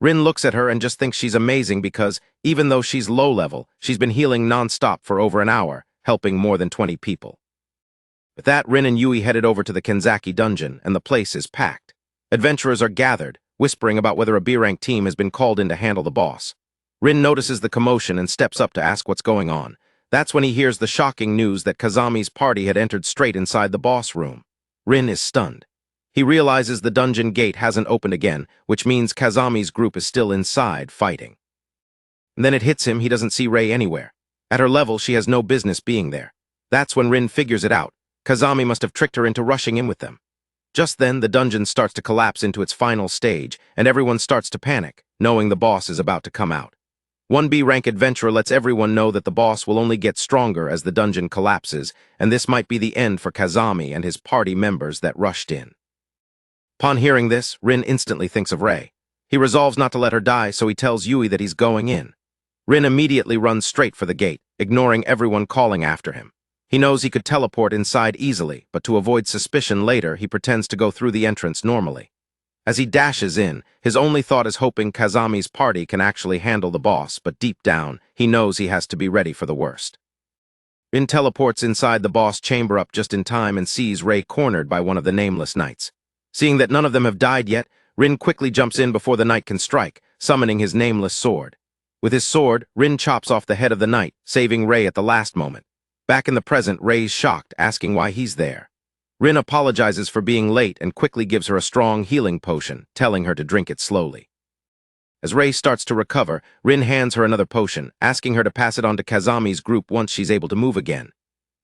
Speaker 1: Rin looks at her and just thinks she's amazing because, even though she's low-level, she's been healing non-stop for over an hour, helping more than 20 people. With that, Rin and Yui headed over to the Kenzaki dungeon, and the place is packed. Adventurers are gathered, whispering about whether a B-rank team has been called in to handle the boss. Rin notices the commotion and steps up to ask what's going on. That's when he hears the shocking news that Kazami's party had entered straight inside the boss room. Rin is stunned. He realizes the dungeon gate hasn't opened again, which means Kazami's group is still inside, fighting. And then it hits him he doesn't see Ray anywhere. At her level, she has no business being there. That's when Rin figures it out. Kazami must have tricked her into rushing in with them. Just then, the dungeon starts to collapse into its final stage, and everyone starts to panic, knowing the boss is about to come out. One B-rank adventurer lets everyone know that the boss will only get stronger as the dungeon collapses, and this might be the end for Kazami and his party members that rushed in. Upon hearing this, Rin instantly thinks of Rei. He resolves not to let her die, so he tells Yui that he's going in. Rin immediately runs straight for the gate, ignoring everyone calling after him. He knows he could teleport inside easily, but to avoid suspicion later, he pretends to go through the entrance normally. As he dashes in, his only thought is hoping Kazami's party can actually handle the boss, but deep down, he knows he has to be ready for the worst. Rin teleports inside the boss chamber up just in time and sees Rei cornered by one of the nameless knights. Seeing that none of them have died yet, Rin quickly jumps in before the knight can strike, summoning his nameless sword. With his sword, Rin chops off the head of the knight, saving Rei at the last moment. Back in the present, Rei's shocked, asking why he's there. Rin apologizes for being late and quickly gives her a strong healing potion, telling her to drink it slowly. As Rei starts to recover, Rin hands her another potion, asking her to pass it on to Kazami's group once she's able to move again.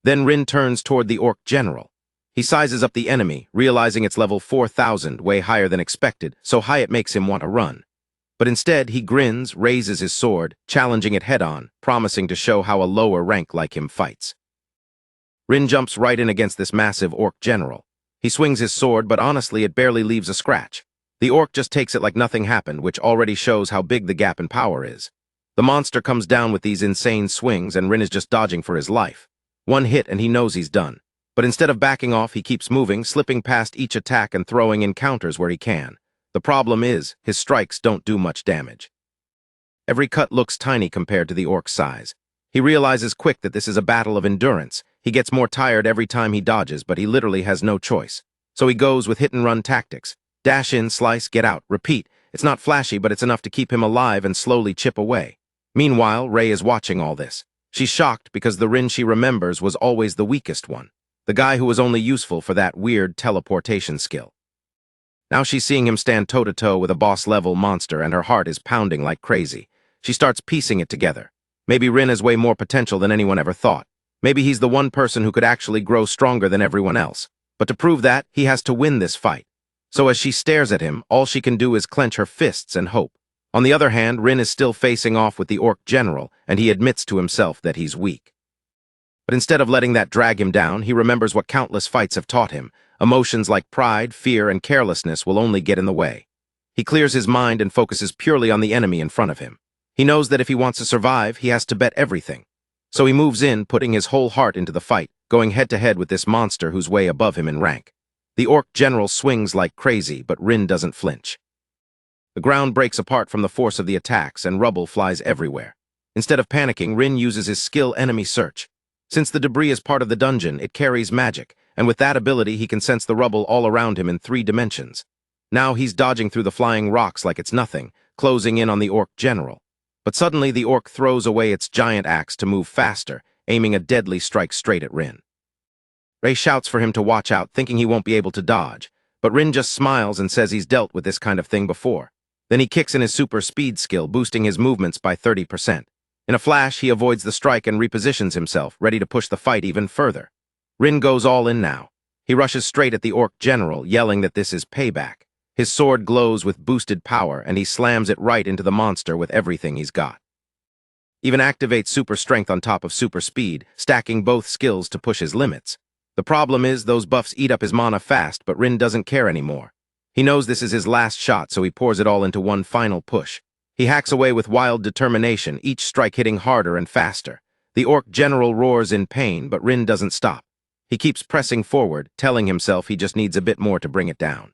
Speaker 1: Then Rin turns toward the orc general. He sizes up the enemy, realizing it's level 4,000, way higher than expected, so high it makes him want to run. But instead, he grins, raises his sword, challenging it head-on, promising to show how a lower rank like him fights. Rin jumps right in against this massive orc general. He swings his sword, but honestly, it barely leaves a scratch. The orc just takes it like nothing happened, which already shows how big the gap in power is. The monster comes down with these insane swings, and Rin is just dodging for his life. One hit, and he knows he's done. But instead of backing off, he keeps moving, slipping past each attack and throwing in counters where he can. The problem is, his strikes don't do much damage. Every cut looks tiny compared to the orc's size. He realizes quick that this is a battle of endurance. He gets more tired every time he dodges, but he literally has no choice. So he goes with hit-and-run tactics. Dash in, slice, get out, repeat. It's not flashy, but it's enough to keep him alive and slowly chip away. Meanwhile, Rei is watching all this. She's shocked because the Rin she remembers was always the weakest one. The guy who was only useful for that weird teleportation skill. Now she's seeing him stand toe-to-toe with a boss-level monster, and her heart is pounding like crazy. She starts piecing it together. Maybe Rin has way more potential than anyone ever thought. Maybe he's the one person who could actually grow stronger than everyone else. But to prove that, he has to win this fight. So as she stares at him, all she can do is clench her fists and hope. On the other hand, Rin is still facing off with the orc general, and he admits to himself that he's weak. But instead of letting that drag him down, he remembers what countless fights have taught him. Emotions like pride, fear, and carelessness will only get in the way. He clears his mind and focuses purely on the enemy in front of him. He knows that if he wants to survive, he has to bet everything. So he moves in, putting his whole heart into the fight, going head-to-head with this monster who's way above him in rank. The orc general swings like crazy, but Rin doesn't flinch. The ground breaks apart from the force of the attacks, and rubble flies everywhere. Instead of panicking, Rin uses his skill Enemy Search. Since the debris is part of the dungeon, it carries magic, and with that ability he can sense the rubble all around him in 3 dimensions. Now he's dodging through the flying rocks like it's nothing, closing in on the orc general. But suddenly the orc throws away its giant axe to move faster, aiming a deadly strike straight at Rin. Rei shouts for him to watch out, thinking he won't be able to dodge, but Rin just smiles and says he's dealt with this kind of thing before. Then he kicks in his super speed skill, boosting his movements by 30%. In a flash, he avoids the strike and repositions himself, ready to push the fight even further. Rin goes all in now. He rushes straight at the orc general, yelling that this is payback. His sword glows with boosted power, and he slams it right into the monster with everything he's got. Even activates super strength on top of super speed, stacking both skills to push his limits. The problem is those buffs eat up his mana fast, but Rin doesn't care anymore. He knows this is his last shot, so he pours it all into one final push. He hacks away with wild determination, each strike hitting harder and faster. The orc general roars in pain, but Rin doesn't stop. He keeps pressing forward, telling himself he just needs a bit more to bring it down.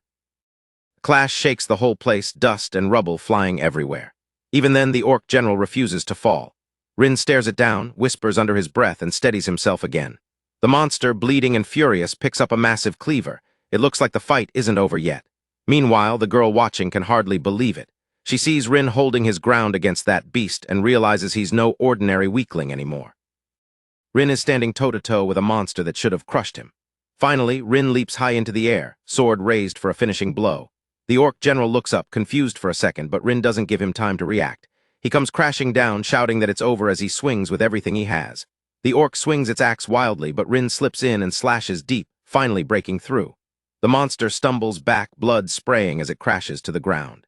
Speaker 1: Clash shakes the whole place, dust and rubble flying everywhere. Even then, the orc general refuses to fall. Rin stares it down, whispers under his breath, and steadies himself again. The monster, bleeding and furious, picks up a massive cleaver. It looks like the fight isn't over yet. Meanwhile, the girl watching can hardly believe it. She sees Rin holding his ground against that beast and realizes he's no ordinary weakling anymore. Rin is standing toe-to-toe with a monster that should have crushed him. Finally, Rin leaps high into the air, sword raised for a finishing blow. The orc general looks up, confused for a second, but Rin doesn't give him time to react. He comes crashing down, shouting that it's over as he swings with everything he has. The orc swings its axe wildly, but Rin slips in and slashes deep, finally breaking through. The monster stumbles back, blood spraying as it crashes to the ground.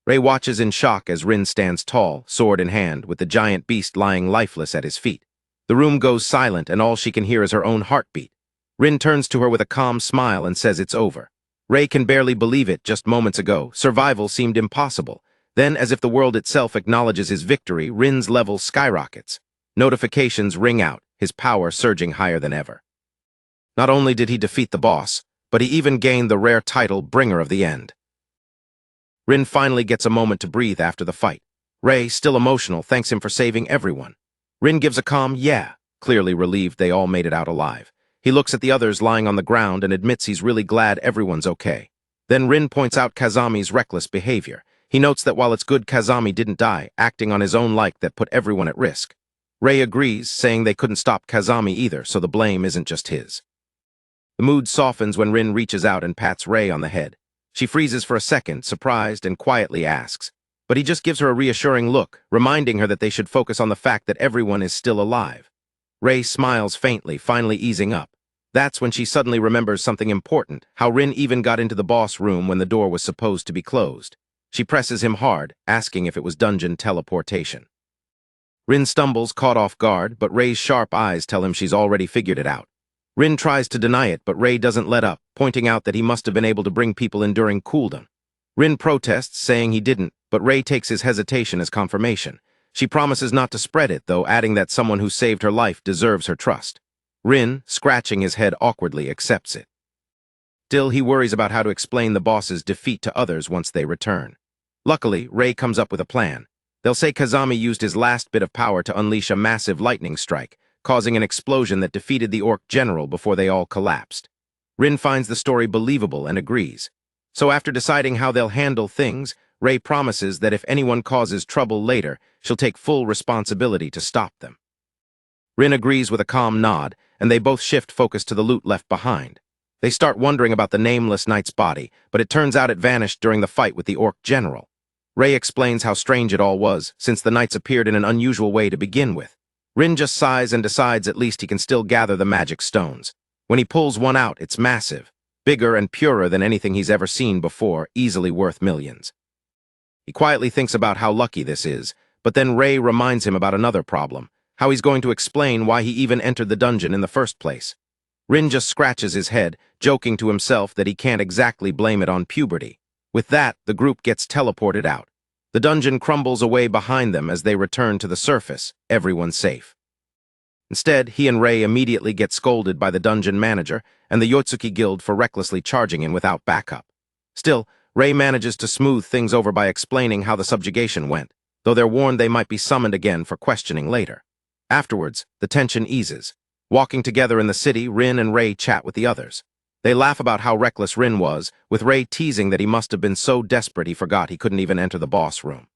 Speaker 1: Ray watches in shock as Rin stands tall, sword in hand, with the giant beast lying lifeless at his feet. The room goes silent, and all she can hear is her own heartbeat. Rin turns to her with a calm smile and says it's over. Ray can barely believe it. Just moments ago, survival seemed impossible. Then, as if the world itself acknowledges his victory, Rin's level skyrockets. Notifications ring out, his power surging higher than ever. Not only did he defeat the boss, but he even gained the rare title Bringer of the End. Rin finally gets a moment to breathe after the fight. Ray, still emotional, thanks him for saving everyone. Rin gives a calm yeah, clearly relieved they all made it out alive. He looks at the others lying on the ground and admits he's really glad everyone's okay. Then Rin points out Kazami's reckless behavior. He notes that while it's good Kazami didn't die, acting on his own like that put everyone at risk. Ray agrees, saying they couldn't stop Kazami either, so the blame isn't just his. The mood softens when Rin reaches out and pats Ray on the head. She freezes for a second, surprised, and quietly asks. But he just gives her a reassuring look, reminding her that they should focus on the fact that everyone is still alive. Ray smiles faintly, finally easing up. That's when she suddenly remembers something important, how Rin even got into the boss room when the door was supposed to be closed. She presses him hard, asking if it was dungeon teleportation. Rin stumbles, caught off guard, but Ray's sharp eyes tell him she's already figured it out. Rin tries to deny it, but Ray doesn't let up, pointing out that he must have been able to bring people in during cooldown. Rin protests, saying he didn't, but Ray takes his hesitation as confirmation. She promises not to spread it, though, adding that someone who saved her life deserves her trust. Rin, scratching his head awkwardly, accepts it. Still, he worries about how to explain the boss's defeat to others once they return. Luckily, Ray comes up with a plan. They'll say Kazami used his last bit of power to unleash a massive lightning strike, causing an explosion that defeated the orc general before they all collapsed. Rin finds the story believable and agrees. So after deciding how they'll handle things, Ray promises that if anyone causes trouble later, she'll take full responsibility to stop them. Rin agrees with a calm nod, and they both shift focus to the loot left behind. They start wondering about the nameless knight's body, but it turns out it vanished during the fight with the orc general. Ray explains how strange it all was, since the knights appeared in an unusual way to begin with. Rin just sighs and decides at least he can still gather the magic stones. When he pulls one out, it's massive, bigger and purer than anything he's ever seen before, easily worth millions. He quietly thinks about how lucky this is, but then Ray reminds him about another problem, how he's going to explain why he even entered the dungeon in the first place. Rin just scratches his head, joking to himself that he can't exactly blame it on puberty. With that, the group gets teleported out. The dungeon crumbles away behind them as they return to the surface, everyone safe. Instead, he and Ray immediately get scolded by the dungeon manager and the Yotsuki Guild for recklessly charging in without backup. Still, Ray manages to smooth things over by explaining how the subjugation went, though they're warned they might be summoned again for questioning later. Afterwards, the tension eases. Walking together in the city, Rin and Ray chat with the others. They laugh about how reckless Rin was, with Ray teasing that he must have been so desperate he forgot he couldn't even enter the boss room.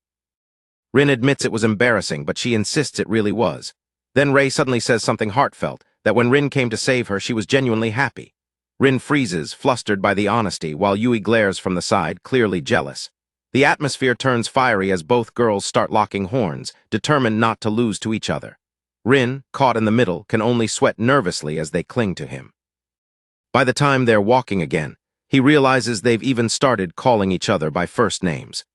Speaker 1: Rin admits it was embarrassing, but she insists it really was. Then Ray suddenly says something heartfelt, that when Rin came to save her, she was genuinely happy. Rin freezes, flustered by the honesty, while Yui glares from the side, clearly jealous. The atmosphere turns fiery as both girls start locking horns, determined not to lose to each other. Rin, caught in the middle, can only sweat nervously as they cling to him. By the time they're walking again, he realizes they've even started calling each other by first names.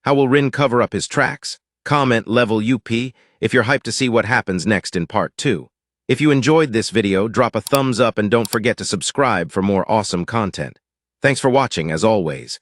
Speaker 1: How will Rin cover up his tracks? Comment level UP if you're hyped to see what happens next in part 2. If you enjoyed this video, drop a thumbs up and don't forget to subscribe for more awesome content. Thanks for watching, as always.